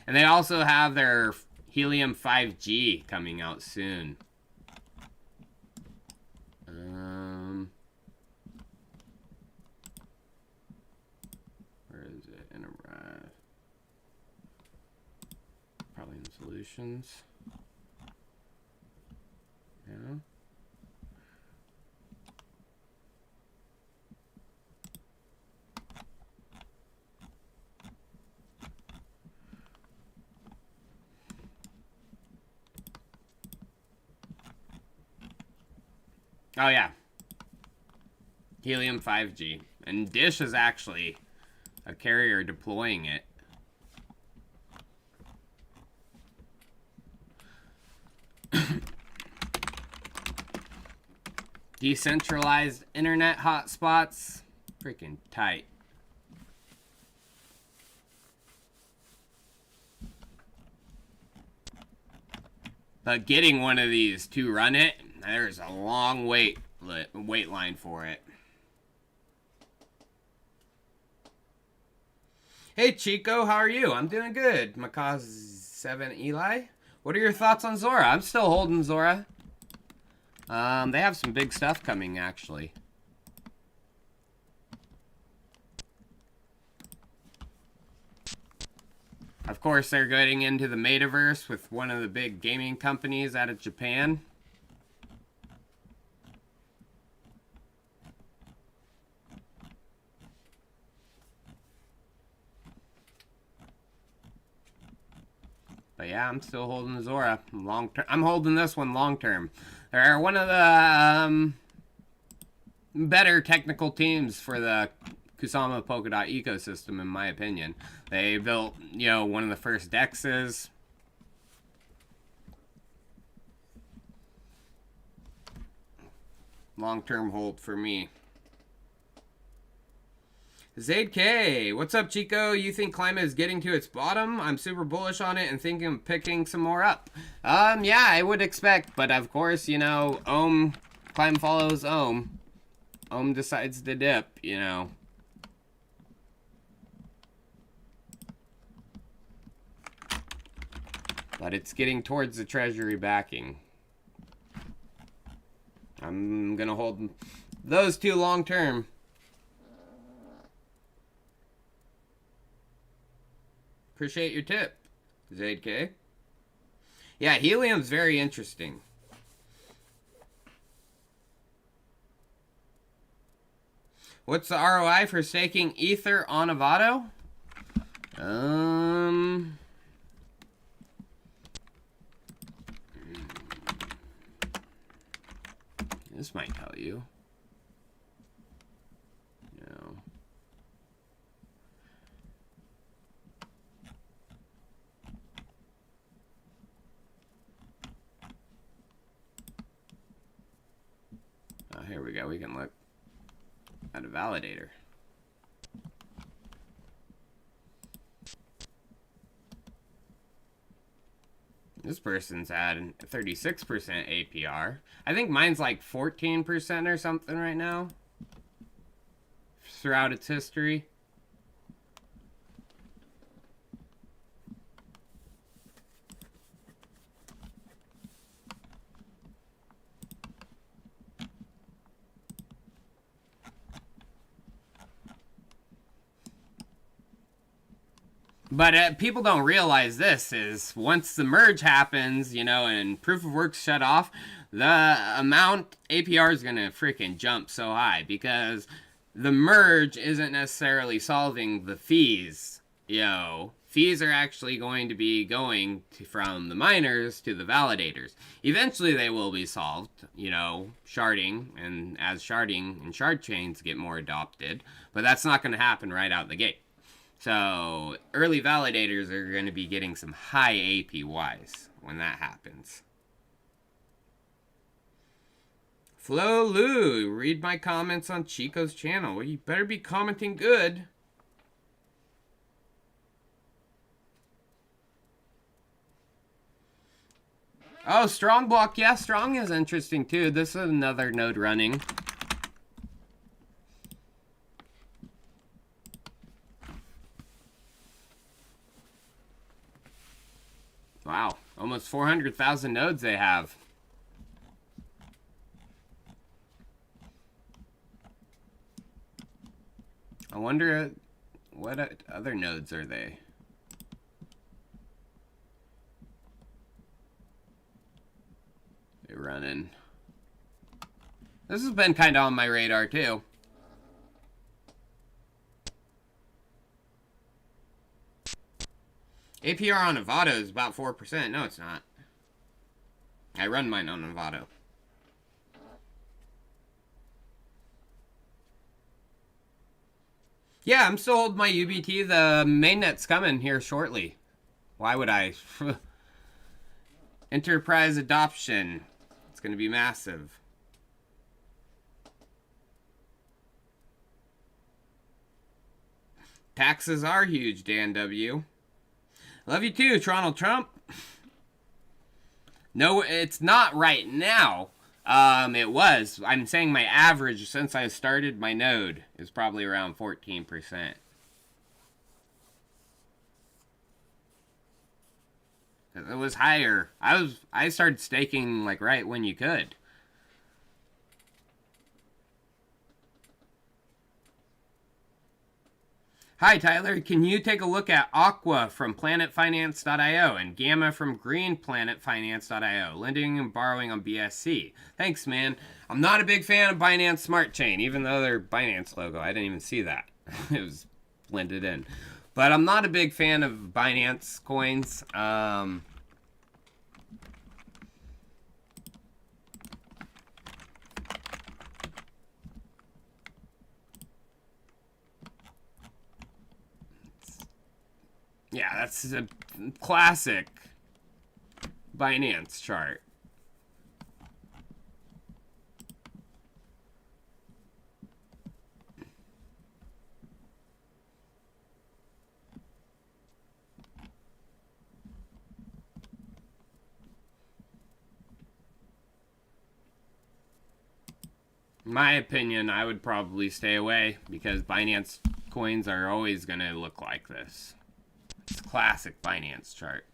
And they also have their Helium 5G coming out soon. Where is it? Enterprise. Probably in solutions. Yeah. Oh yeah. Helium 5G. And Dish is actually a carrier deploying it. Decentralized internet hotspots. Freaking tight. But getting one of these to run it, there's a long wait line for it. Hey Chico, how are you? I'm doing good. Macaz7 Eli. What are your thoughts on Zora? I'm still holding Zora. They have some big stuff coming, actually. Of course, they're getting into the metaverse with one of the big gaming companies out of Japan. But yeah, I'm still holding Zora long term. I'm holding this one long term. They're one of the better technical teams for the Kusama Polkadot ecosystem, in my opinion. They built, you know, one of the first dexes. Long-term hold for me. Zaid K, what's up, Chico? You think climate is getting to its bottom? I'm super bullish on it and thinking of picking some more up. Yeah, I would expect, but of course, you know, climb follows Ohm. Ohm decides to dip, you know. But it's getting towards the treasury backing. I'm gonna hold those two long term. Appreciate your tip, Zaid K. Yeah, helium's very interesting. What's the ROI for staking Ether on Avado? This might tell you. No. we go. We can look at a validator. This person's had a 36% APR. I think mine's like 14% or something right now throughout its history. But people don't realize this is once the merge happens, you know, and proof of work's shut off, the amount APR is going to freaking jump so high because the merge isn't necessarily solving the fees. You know, fees are actually going to be going from the miners to the validators. Eventually they will be solved, you know, sharding, and as sharding and shard chains get more adopted, but that's not going to happen right out the gate. So, early validators are going to be getting some high APYs when that happens. Flo Lou, read my comments on Chico's channel. Well, you better be commenting good. Oh, Strong Block. Yeah, Strong is interesting too. This is another node running. Wow, almost 400,000 nodes they have. I wonder what other nodes are they? They're running. This has been kind of on my radar too. APR on Avado is about 4%. No, it's not. I run mine on Avado. Yeah, I'm still holding my UBT. The mainnet's coming here shortly. Why would I? Enterprise adoption. It's going to be massive. Taxes are huge, Dan W. Love you too, Toronto Trump. No, it's not right now. It was. I'm saying my average since I started my node is probably around 14%. It was higher. I started staking like right when you could. Hi, Tyler. Can you take a look at Aqua from planetfinance.io and Gamma from greenplanetfinance.io, lending and borrowing on BSC? Thanks, man. I'm not a big fan of Binance Smart Chain, even though their Binance logo, I didn't even see that. It was blended in. But I'm not a big fan of Binance coins. Yeah, that's a classic Binance chart. In my opinion, I would probably stay away because Binance coins are always going to look like this. It's a classic Binance chart.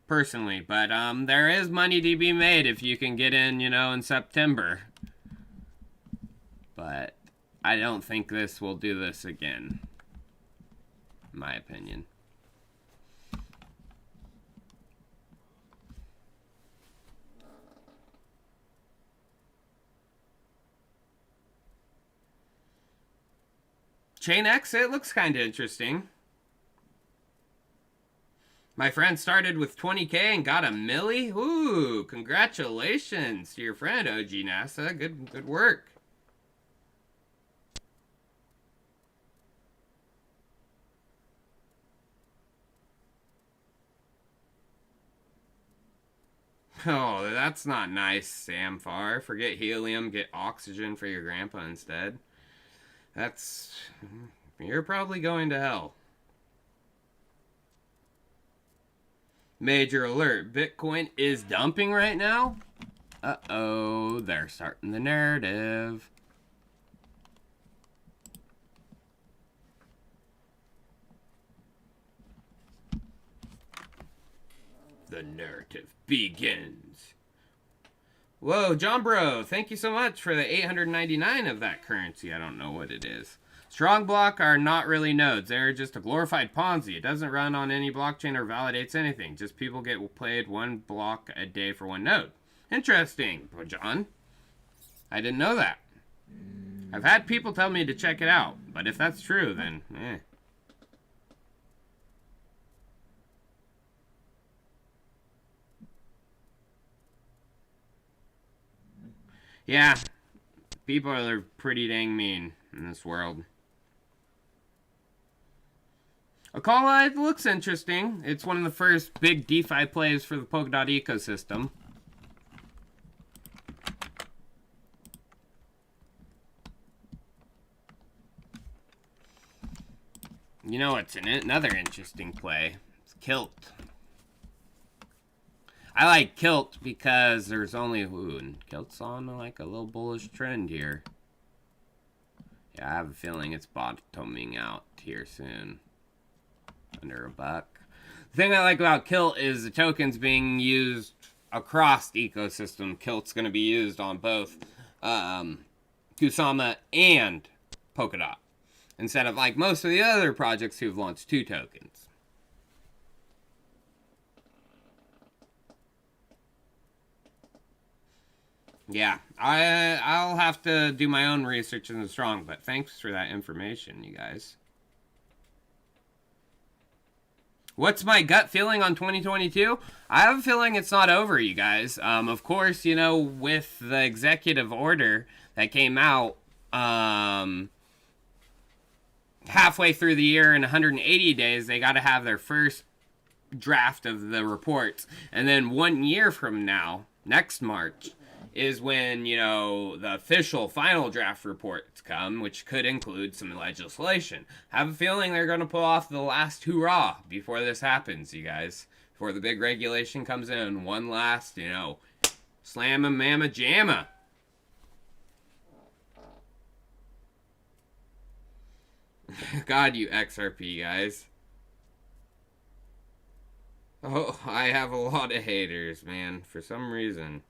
Personally, but there is money to be made if you can get in, you know, in September. But I don't think this will do this again, in my opinion. Chain X, it looks kind of interesting. My friend started with 20K and got a milli. Ooh, congratulations to your friend, OG NASA. Good work. Oh, that's not nice, Samfar. Forget helium, get oxygen for your grandpa instead. That's... You're probably going to hell. Major alert. Bitcoin is dumping right now? Uh-oh, they're starting the narrative. The narrative begins. Whoa, John Bro, thank you so much for the 899 of that currency. I don't know what it is. Strong block are not really nodes. They're just a glorified Ponzi. It doesn't run on any blockchain or validates anything. Just people get paid one block a day for one node. Interesting, John. I didn't know that. I've had people tell me to check it out, but if that's true, then eh. Yeah, people are pretty dang mean in this world. Akala looks interesting. It's one of the first big DeFi plays for the Polkadot ecosystem. You know what's in it? Another interesting play. It's Kilt. I like Kilt because there's only... Ooh, and Kilt's on like a little bullish trend here. Yeah, I have a feeling it's bottoming out here soon. Under $1. The thing I like about Kilt is the tokens being used across the ecosystem. Kilt's going to be used on both Kusama and Polkadot. Instead of like most of the other projects who've launched 2 tokens. Yeah, I'll have to do my own research in the Strong, but thanks for that information, you guys. What's my gut feeling on 2022? I have a feeling it's not over, you guys. Of course, you know, with the executive order that came out halfway through the year in 180 days, they got to have their first draft of the reports. And then 1 year from now, next March, is when, you know, the official final draft reports come, which could include some legislation. I have a feeling they're going to pull off the last hurrah before this happens, you guys. Before the big regulation comes in. One last, you know, slamma mamma jamma. God, you XRP guys. Oh, I have a lot of haters, man, for some reason.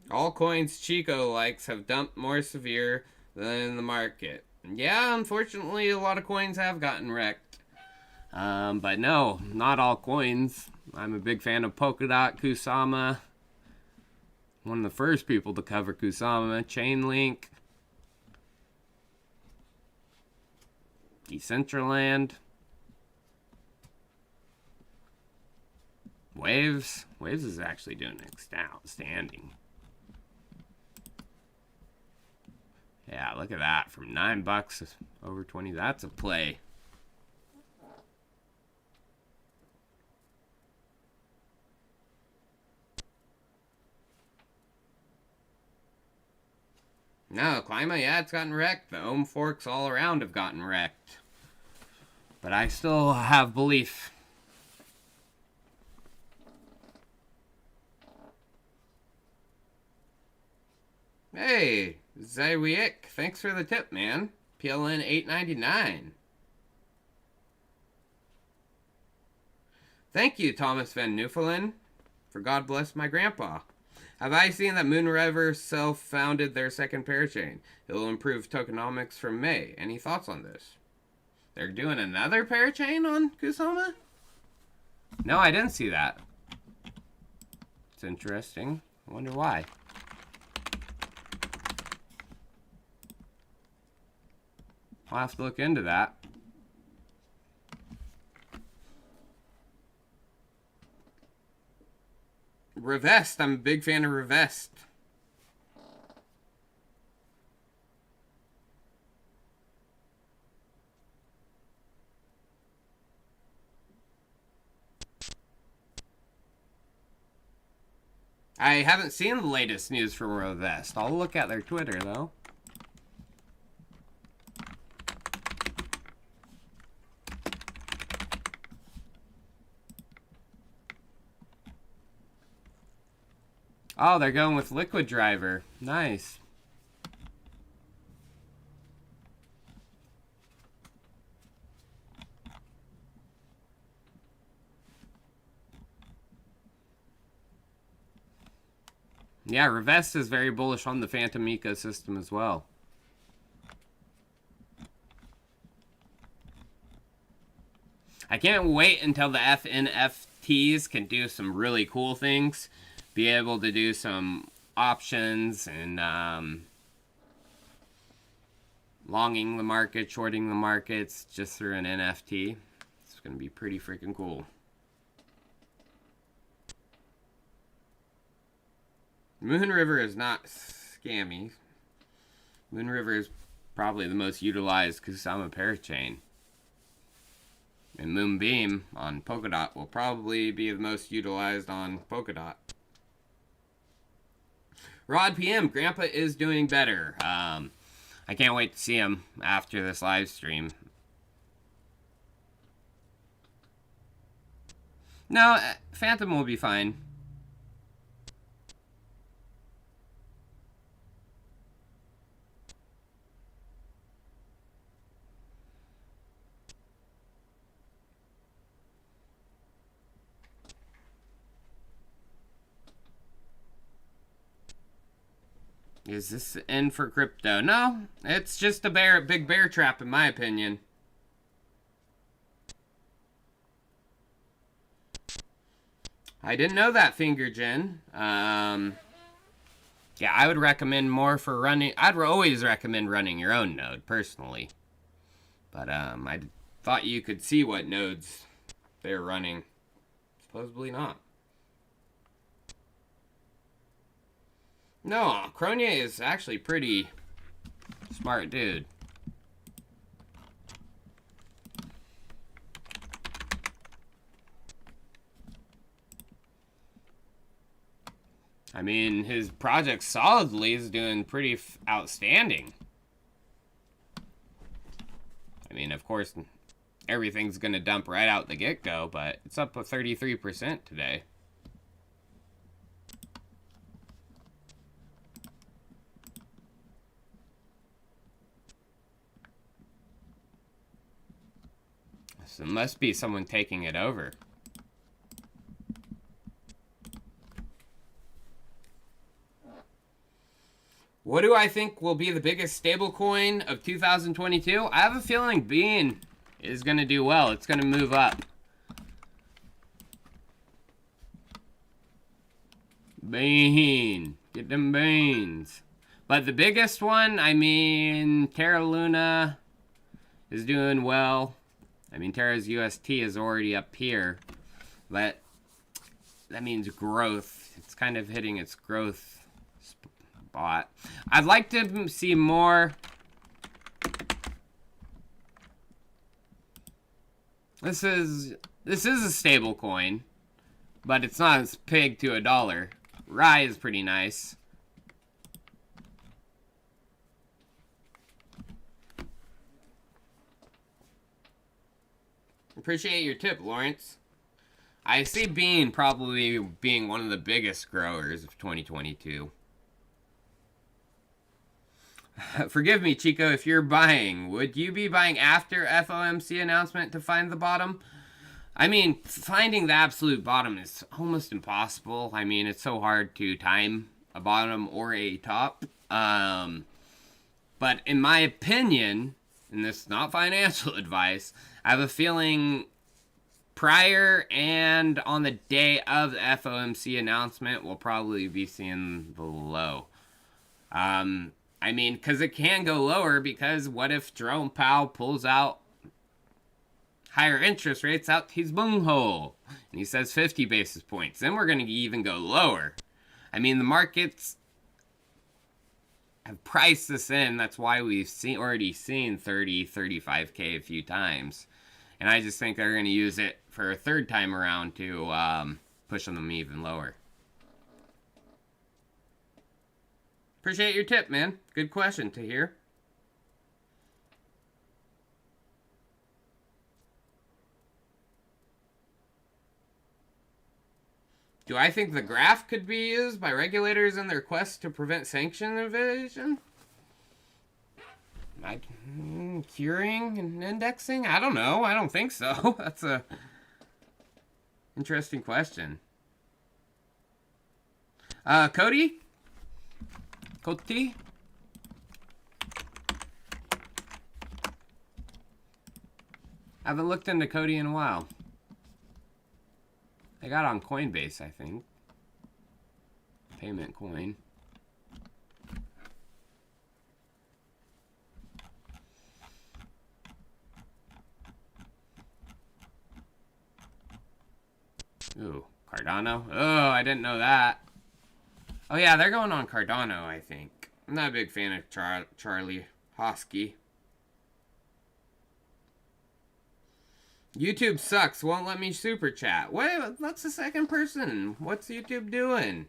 Altcoins Chico likes have dumped more severe than the market. Yeah, unfortunately, a lot of coins have gotten wrecked. But no, not all coins. I'm a big fan of Polkadot, Kusama. One of the first people to cover Kusama. Chainlink. Decentraland. Waves. Waves is actually doing outstanding. Yeah, look at that. From $9 over 20. That's a play. No, Klima, yeah, it's gotten wrecked. The Ohm forks all around have gotten wrecked. But I still have belief. Hey, Zaywiek, thanks for the tip, man. PLN 8.99. Thank you, Thomas Van Newfoundland, for God bless my grandpa. Have I seen that Moonriver self-founded their second parachain? It'll improve tokenomics from May. Any thoughts on this? They're doing another parachain on Kusama? No, I didn't see that. It's interesting. I wonder why. I'll have to look into that. Revest. I'm a big fan of Revest. I haven't seen the latest news from Revest. I'll look at their Twitter, though. Oh, they're going with Liquid Driver. Nice. Yeah, Revest is very bullish on the Phantom ecosystem as well. I can't wait until the FNFTs can do some really cool things. Be able to do some options and longing the market, shorting the markets just through an NFT. It's going to be pretty freaking cool. Moon River is not scammy. Moon River is probably the most utilized Kusama parachain. And Moonbeam on Polkadot will probably be the most utilized on Polkadot. Rod PM, Grandpa is doing better. I can't wait to see him after this live stream. No, Phantom will be fine. Is this the end for crypto? No, it's just a big bear trap in my opinion. I didn't know that, FingerGen. Yeah, I would recommend more for running. I'd always recommend running your own node, personally. But I thought you could see what nodes they're running. Supposedly not. No, Cronier is actually pretty smart dude. I mean, his project solidly is doing pretty outstanding. I mean, of course, everything's going to dump right out the get-go, but it's up to 33% today. So it must be someone taking it over. What do I think will be the biggest stablecoin of 2022? I have a feeling Bean is going to do well. It's going to move up. Bean. Get them beans. But the biggest one, I mean, Terra Luna is doing well. I mean, Terra's UST is already up here. But that means growth. It's kind of hitting its growth spot. I'd like to see more. This is a stable coin, but it's not as pegged to $1. Rye is pretty nice. Appreciate your tip, Lawrence. I see Bean probably being one of the biggest growers of 2022. Forgive me, Chico, if you're buying. Would you be buying after FOMC announcement to find the bottom? I mean, finding the absolute bottom is almost impossible. I mean, it's so hard to time a bottom or a top. But in my opinion, and this is not financial advice, I have a feeling prior and on the day of the FOMC announcement, we'll probably be seeing the low. I mean, because it can go lower, because what if Jerome Powell pulls out higher interest rates out his bunghole, and he says 50 basis points, then we're going to even go lower. I mean, the markets have priced this in. That's why we've already seen 30, 35K a few times. And I just think they're going to use it for a third time around to push them even lower. Appreciate your tip, man. Good question to hear. Do I think the graph could be used by regulators in their quest to prevent sanction evasion? Curing and indexing? I don't know. I don't think so. That's a interesting question. Cody? Cody? I haven't looked into Cody in a while. I got on Coinbase, I think. Payment coin. Ooh, Cardano. Oh, I didn't know that. Oh yeah, they're going on Cardano, I think. I'm not a big fan of Charlie Hosky. YouTube sucks, won't let me super chat. Wait, that's the second person. What's YouTube doing?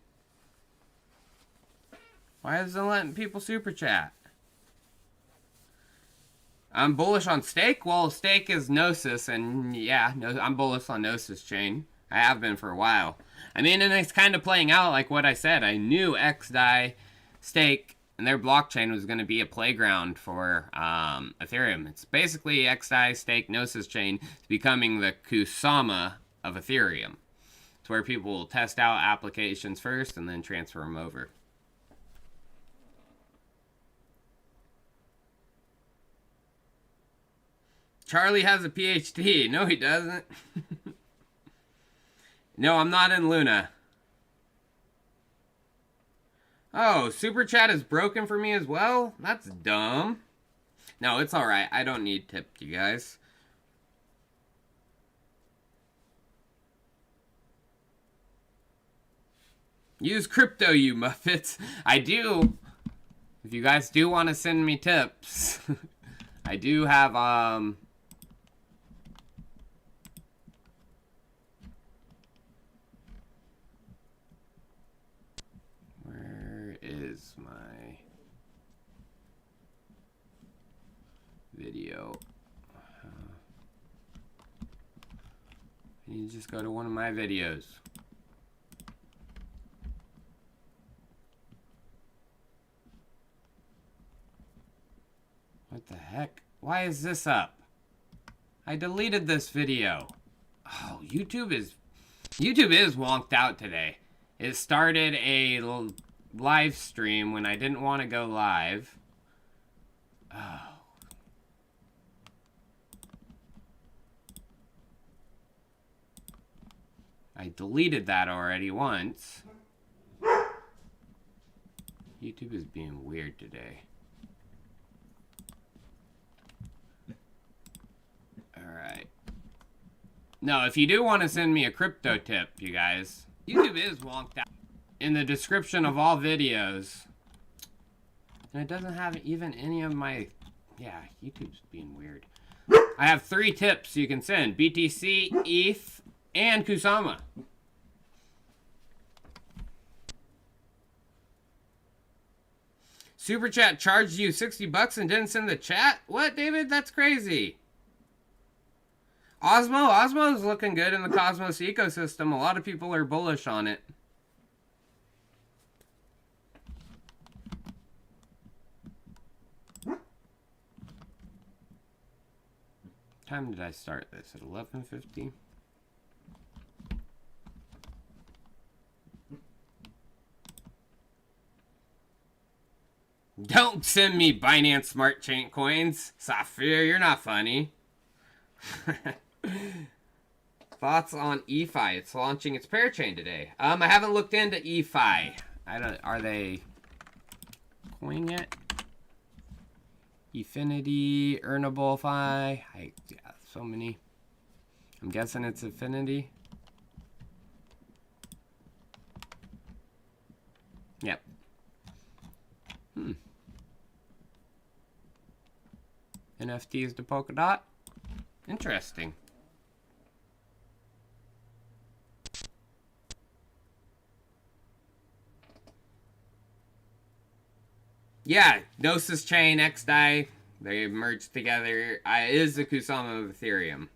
Why isn't it letting people super chat? I'm bullish on stake. Well, stake is Gnosis, and yeah, I'm bullish on Gnosis chain. I have been for a while. I mean, and it's kind of playing out like what I said. I knew XDAI, stake, and their blockchain was going to be a playground for Ethereum. It's basically XDAI, stake, Gnosis chain is becoming the Kusama of Ethereum. It's where people will test out applications first and then transfer them over. Charlie has a PhD. No, he doesn't. No, I'm not in Luna. Oh, Super Chat is broken for me as well? That's dumb. No, it's alright. I don't need tip, you guys. Use crypto, you muffets. I do. If you guys do want to send me tips, I do have, is my video? You just go to one of my videos. What the heck? Why is this up? I deleted this video. Oh, YouTube is wonked out today. It started a live stream when I didn't want to go live. Oh. I deleted that already once. YouTube is being weird today. Alright. No, if you do want to send me a crypto tip, you guys, YouTube is wonked out. In the description of all videos. And it doesn't have even any of my... Yeah, YouTube's being weird. I have 3 tips you can send. BTC, ETH, and Kusama. Super Chat charged you $60 and didn't send the chat? What, David? That's crazy. Osmo's looking good in the Cosmos ecosystem. A lot of people are bullish on it. Time did I start this? At 11:50? Don't send me Binance Smart Chain coins. Safir, you're not funny. Thoughts on EFI? It's launching its parachain today. I haven't looked into EFI. Are they coin yet? Efinity, Earnable Fi. Yeah, so many. I'm guessing it's Efinity. Yep. NFTs to Polkadot. Interesting. Yeah, Gnosis Chain, XDAI, they merged together. Is the Kusama of Ethereum.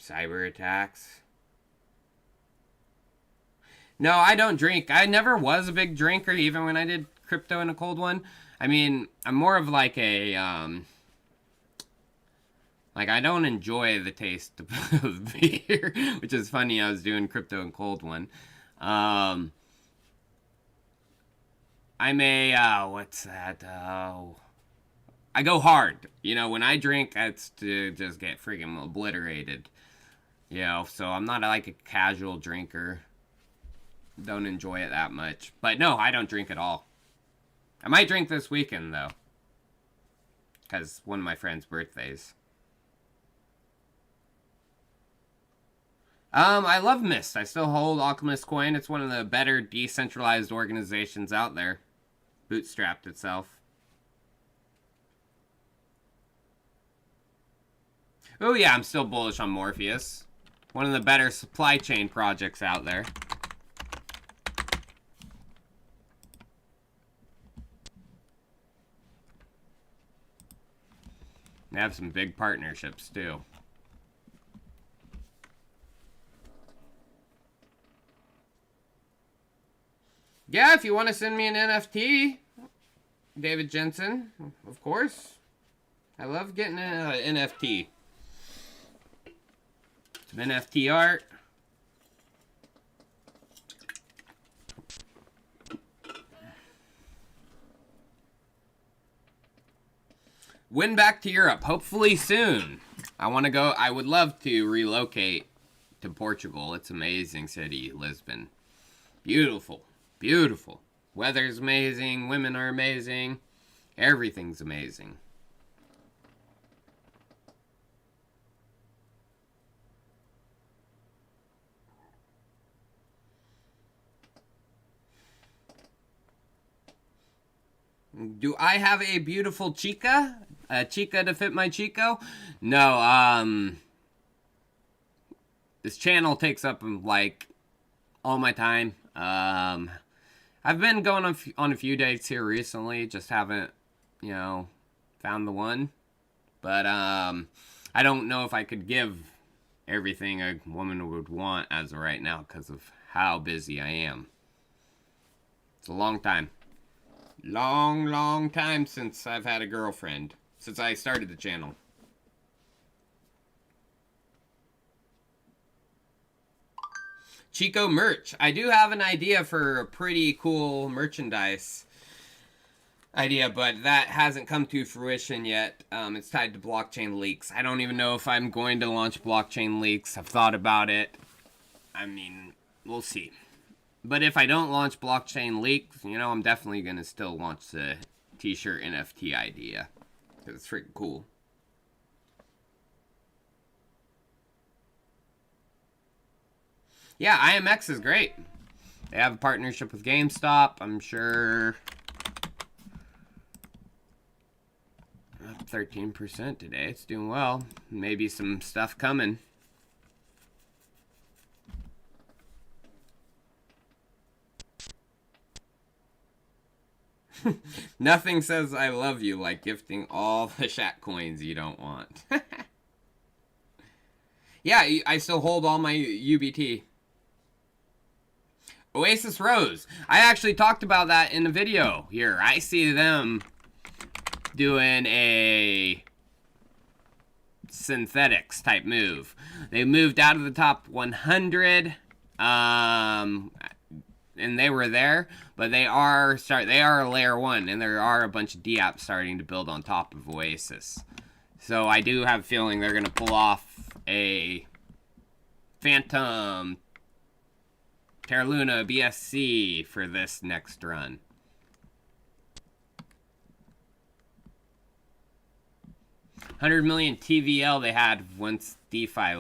Cyber attacks. No, I don't drink. I never was a big drinker, even when I did crypto in a cold one. I mean, I'm more of like a, like, I don't enjoy the taste of beer, which is funny. I was doing crypto in cold one. I'm a, what's that? I go hard. You know, when I drink, it's to just get freaking obliterated. You know, so I'm not like a casual drinker. Don't enjoy it that much. But no, I don't drink at all. I might drink this weekend, though. Because one of my friend's birthdays. I love Mist. I still hold Alchemist Coin. It's one of the better decentralized organizations out there. Bootstrapped itself. Oh yeah, I'm still bullish on Morpheus. One of the better supply chain projects out there. They have some big partnerships too. Yeah, if you want to send me an NFT, David Jensen, of course. I love getting an NFT. Some NFT art. Win back to Europe, hopefully soon. I would love to relocate to Portugal. It's an amazing city, Lisbon. Beautiful, beautiful. Weather's amazing, women are amazing, everything's amazing. Do I have a beautiful chica? A chica to fit my Chico? No, this channel takes up, like, all my time. I've been going on a few dates here recently, just haven't, you know, found the one. But, I don't know if I could give everything a woman would want as of right now because of how busy I am. It's a long time. Long time since I've had a girlfriend. Since I started the channel. Chico merch. I do have an idea for a pretty cool merchandise idea, but that hasn't come to fruition yet. It's tied to blockchain leaks. I don't even know if I'm going to launch blockchain leaks. I've thought about it. I mean, we'll see. But if I don't launch blockchain leaks, you know, I'm definitely going to still launch the t-shirt NFT idea. It's freaking cool. Yeah, IMX is great. They have a partnership with GameStop. I'm sure up 13% today. It's doing well. Maybe some stuff coming. Nothing says I love you like gifting all the Shat coins you don't want. Yeah, I still hold all my UBT. Oasis Rose. I actually talked about that in a video here. I see them doing a synthetics type move. They moved out of the top 100. And they were there, but they are layer 1, and there are a bunch of dApps starting to build on top of Oasis. So I do have a feeling they're going to pull off a Phantom Terra Luna BSC for this next run. $100 million TVL they had once DeFi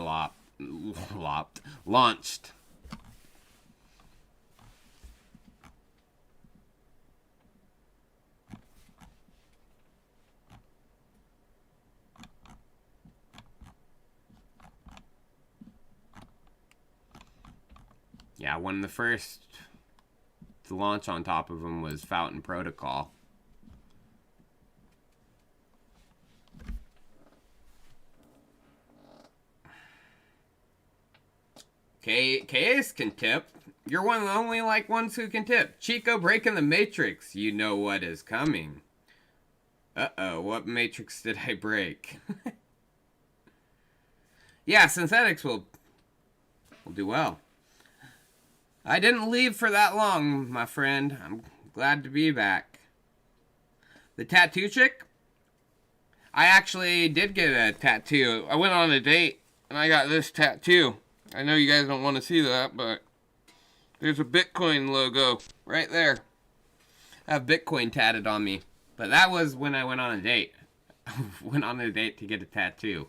launched. Yeah, one of the first to launch on top of them was Fountain Protocol. KAs can tip. You're one of the only ones who can tip. Chico breaking the matrix. You know what is coming. Uh-oh, what matrix did I break? Yeah, synthetics will do well. I didn't leave for that long, my friend. I'm glad to be back. The tattoo chick? I actually did get a tattoo. I went on a date and I got this tattoo. I know you guys don't want to see that, but there's a Bitcoin logo right there. I have Bitcoin tatted on me. But that was when I went on a date. Went on a date to get a tattoo.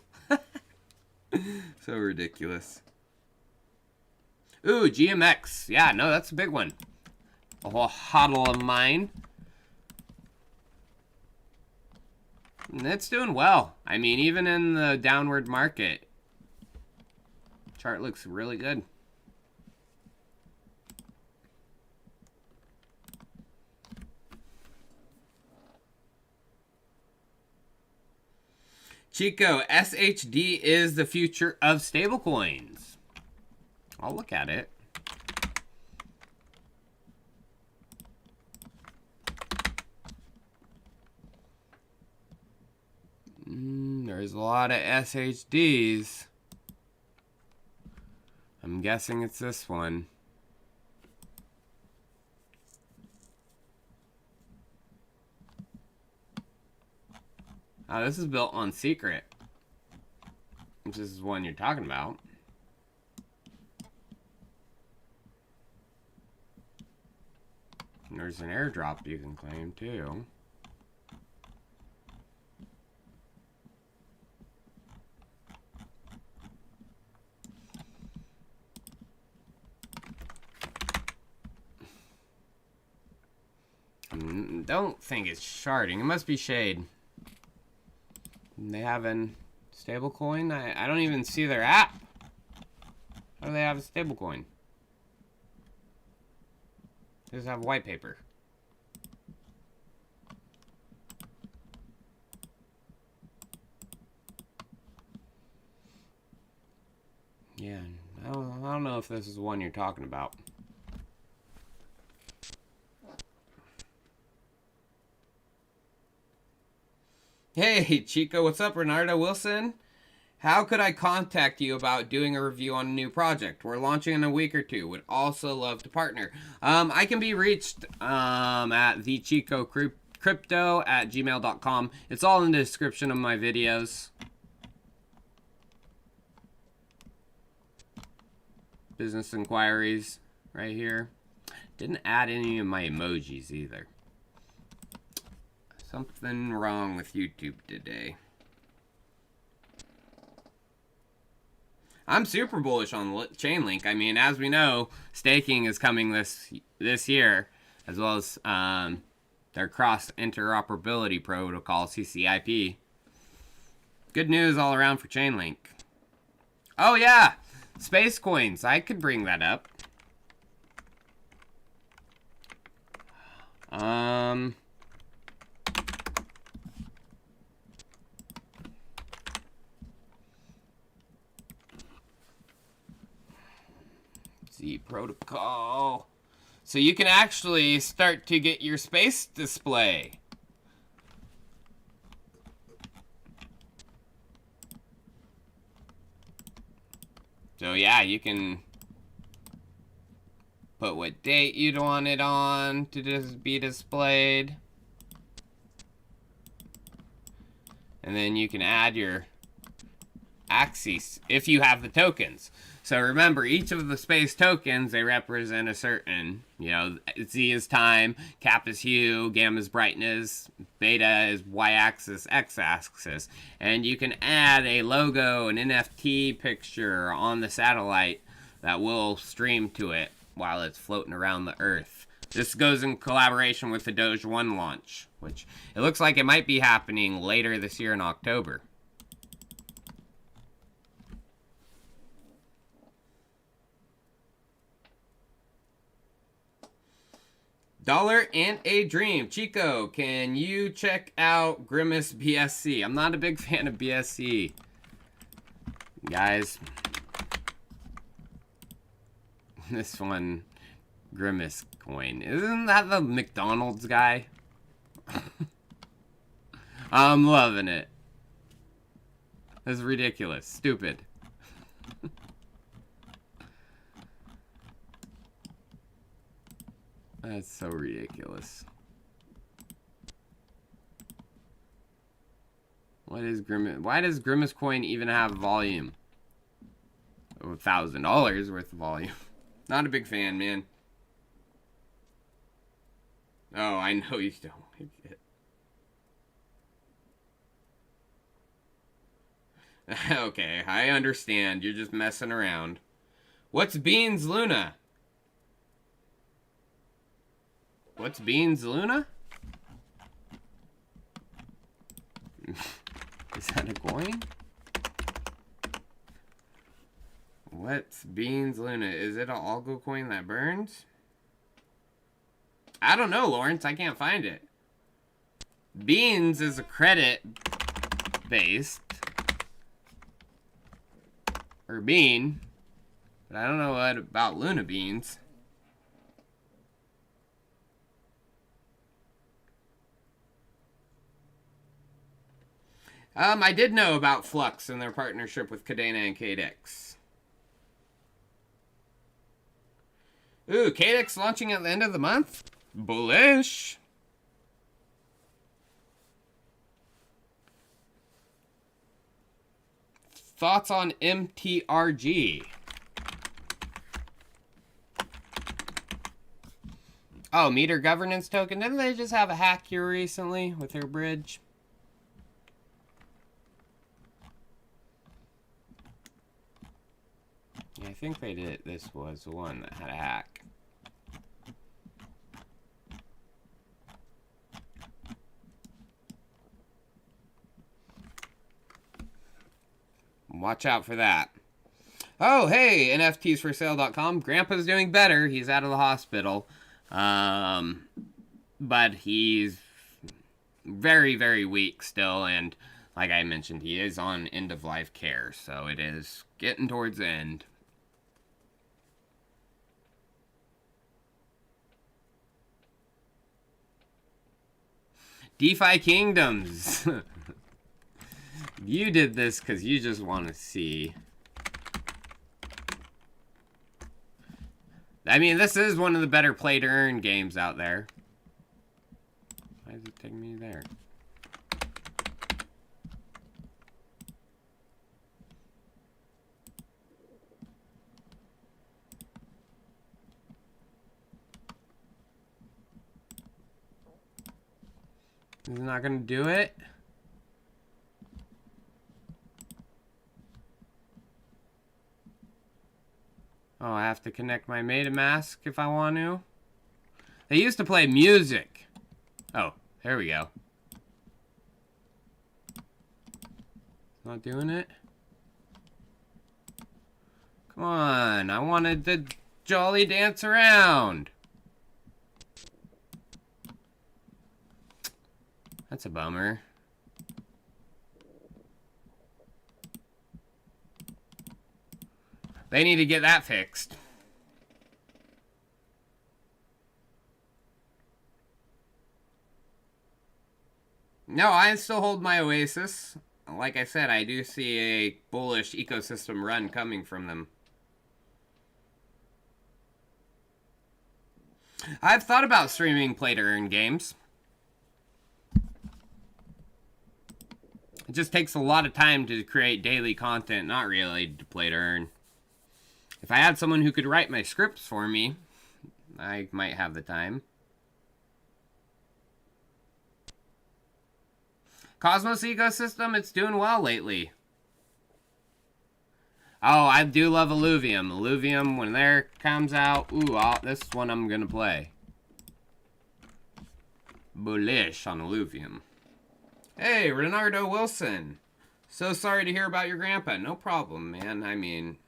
So ridiculous. Ooh, GMX. Yeah, no, that's a big one. A whole hodl of mine. And it's doing well. I mean, even in the downward market, chart looks really good. Chico, SHD is the future of stablecoins. I'll look at it. There's a lot of SHDs. I'm guessing it's this one. Oh, this is built on Secret. Which is the one you're talking about. And there's an airdrop you can claim too. Don't think it's sharding. It must be shade. They have a stablecoin? I don't even see their app. How do they have a stablecoin? They just have white paper. Yeah, I don't know if this is the one you're talking about. Hey, Chico, what's up, Renardo Wilson? How could I contact you about doing a review on a new project? We're launching in a week or two. Would also love to partner. I can be reached at thechicocrypto@gmail.com. It's all in the description of my videos. Business inquiries right here. Didn't add any of my emojis either. Something wrong with YouTube today. I'm super bullish on Chainlink. I mean, as we know, staking is coming this year, as well as their cross interoperability protocol, CCIP. Good news all around for Chainlink. Oh yeah, space coins. I could bring that up. Protocol. So you can actually start to get your space display. So yeah, you can put what date you'd want it on to just be displayed. And then you can add your axes if you have the tokens. So remember, each of the space tokens, they represent a certain, Z is time, kappa is hue, gamma is brightness, beta is y-axis, x-axis. And you can add a logo, an NFT picture on the satellite that will stream to it while it's floating around the Earth. This goes in collaboration with the Doge 1 launch, which it looks like it might be happening later this year in October. Dollar and a Dream. Chico, can you check out Grimace BSC? I'm not a big fan of BSC. Guys. This one, Grimace coin. Isn't that the McDonald's guy? I'm loving it. That's ridiculous. Stupid. That's so ridiculous. What is Grimace? Why does Grimace coin even have volume? $1,000 worth of volume. Not a big fan, man. Oh, I know you don't like it. Okay, I understand. You're just messing around. What's Beans Luna? What's Beans Luna? Is that a coin? What's Beans Luna? Is it an algo coin that burns? I don't know, Lawrence. I can't find it. Beans is a credit based. Or bean. But I don't know what about Luna beans. I did know about Flux and their partnership with Cadena and Cadex. Ooh, Cadex launching at the end of the month? Bullish. Thoughts on MTRG? Oh, Meter Governance Token. Didn't they just have a hack here recently with their bridge? Yeah, I think they did. This was the one that had a hack. Watch out for that. Oh, hey, NFTsforsale.com. Grandpa's doing better. He's out of the hospital. But he's very, very weak still. And like I mentioned, he is on end-of-life care. So it is getting towards the end. DeFi Kingdoms. You did this because you just want to see. I mean, this is one of the better play-to-earn games out there. Why is it taking me there? Is it not going to do it? Oh, I have to connect my MetaMask if I want to. They used to play music. Oh, there we go. Not doing it? Come on, I wanted to jolly dance around. That's a bummer. They need to get that fixed. No, I still hold my Oasis. Like I said, I do see a bullish ecosystem run coming from them. I've thought about streaming play-to-earn games. It just takes a lot of time to create daily content, not really to play-to-earn. If I had someone who could write my scripts for me, I might have the time. Cosmos ecosystem, it's doing well lately. Oh, I do love Illuvium. Illuvium, when there comes out, ooh, this one I'm gonna play. Bullish on Illuvium. Hey, Renardo Wilson. So sorry to hear about your grandpa. No problem, man. I mean,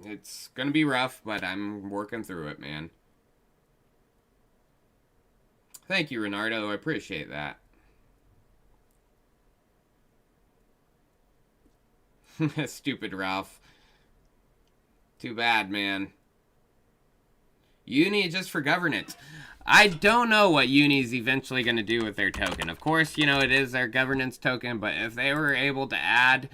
It's gonna be rough, but I'm working through it, man. Thank you, Renardo. I appreciate that. Stupid Ralph. Too bad, man. Uni just for governance. I don't know what Uni's eventually going to do with their token. Of course, you know, it is their governance token, but if they were able to add,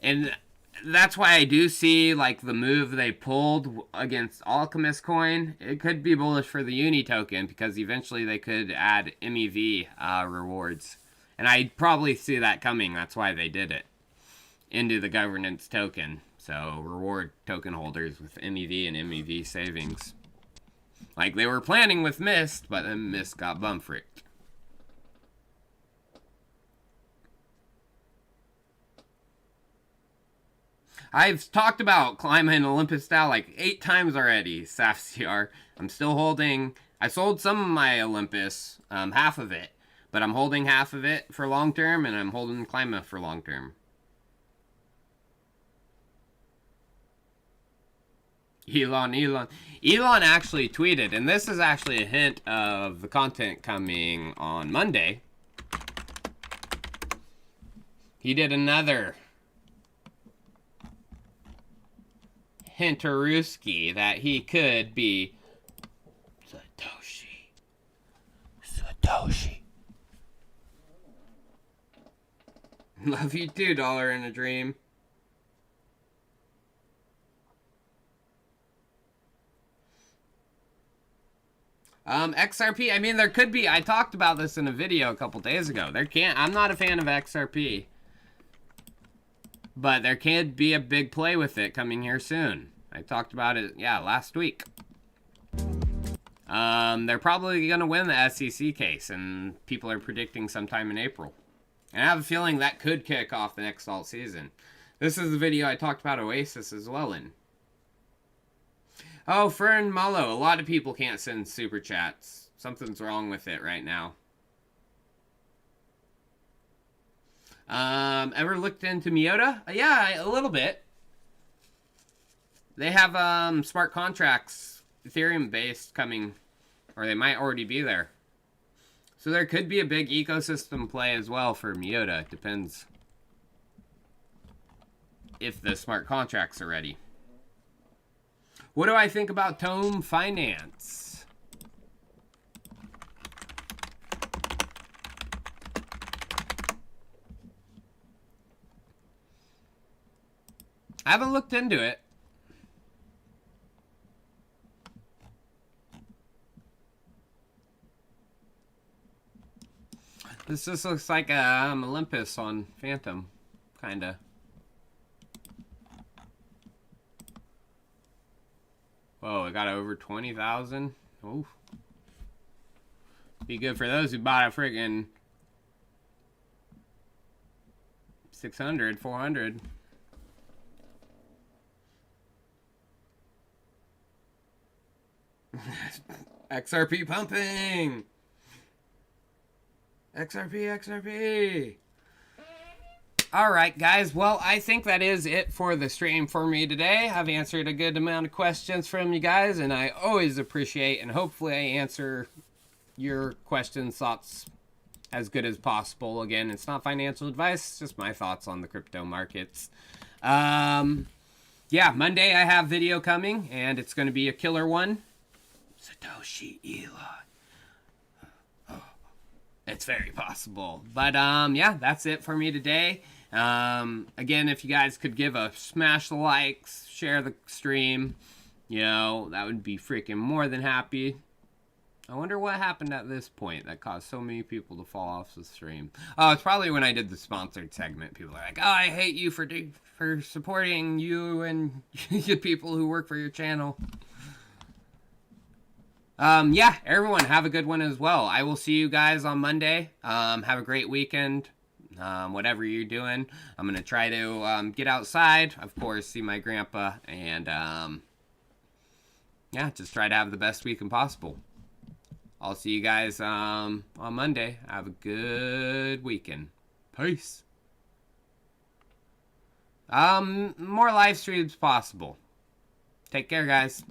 and that's why I do see, like, the move they pulled against Alchemist coin, it could be bullish for the Uni token, because eventually they could add MEV rewards. And I probably see that coming, that's why they did it, into the governance token. So, reward token holders with MEV and MEV savings. Like they were planning with Mist, but then Mist got bumfricked. I've talked about Climate and Olympus DAO like 8 times already, SafCR. I'm still holding. I sold some of my Olympus, half of it. But I'm holding half of it for long term, and I'm holding Climate for long term. Elon actually tweeted, and this is actually a hint of the content coming on Monday. He did another hinterooski that he could be Satoshi. Love you too, $1 in a Dream. XRP, I mean, there could be, I talked about this in a video a couple days ago. I'm not a fan of XRP. But there could be a big play with it coming here soon. I talked about it, yeah, last week. They're probably going to win the SEC case, and people are predicting sometime in April. And I have a feeling that could kick off the next alt season. This is the video I talked about Oasis as well in. Oh, Fern Mallow, a lot of people can't send super chats. Something's wrong with it right now. Ever looked into Miota? Yeah, a little bit. They have smart contracts, Ethereum based, coming, or they might already be there. So there could be a big ecosystem play as well for Miota. Depends if the smart contracts are ready. What do I think about Tome Finance? I haven't looked into it. This just looks like Olympus on Phantom, kinda. Whoa, it got over 20,000. Oh, be good for those who bought a friggin' 600, 400. XRP pumping. XRP. Alright guys, well I think that is it for the stream for me today. I've answered a good amount of questions from you guys, and I always appreciate, and hopefully I answer your questions, thoughts as good as possible. Again, it's not financial advice, it's just my thoughts on the crypto markets. Yeah, Monday I have video coming, and it's going to be a killer one. Satoshi Elon. It's very possible. But yeah, that's it for me today. Again, if you guys could smash the likes, share the stream, you know, that would be freaking more than happy. I wonder what happened at this point that caused so many people to fall off the stream. Oh, it's probably when I did the sponsored segment. People are like, oh, I hate you for supporting you and the people who work for your channel. Yeah, everyone have a good one as well. I will see you guys on Monday. Have a great weekend. Whatever you're doing, I'm going to try to get outside, of course, see my grandpa, and yeah, just try to have the best weekend possible. I'll see you guys on Monday. Have a good weekend. Peace. More live streams possible. Take care, guys.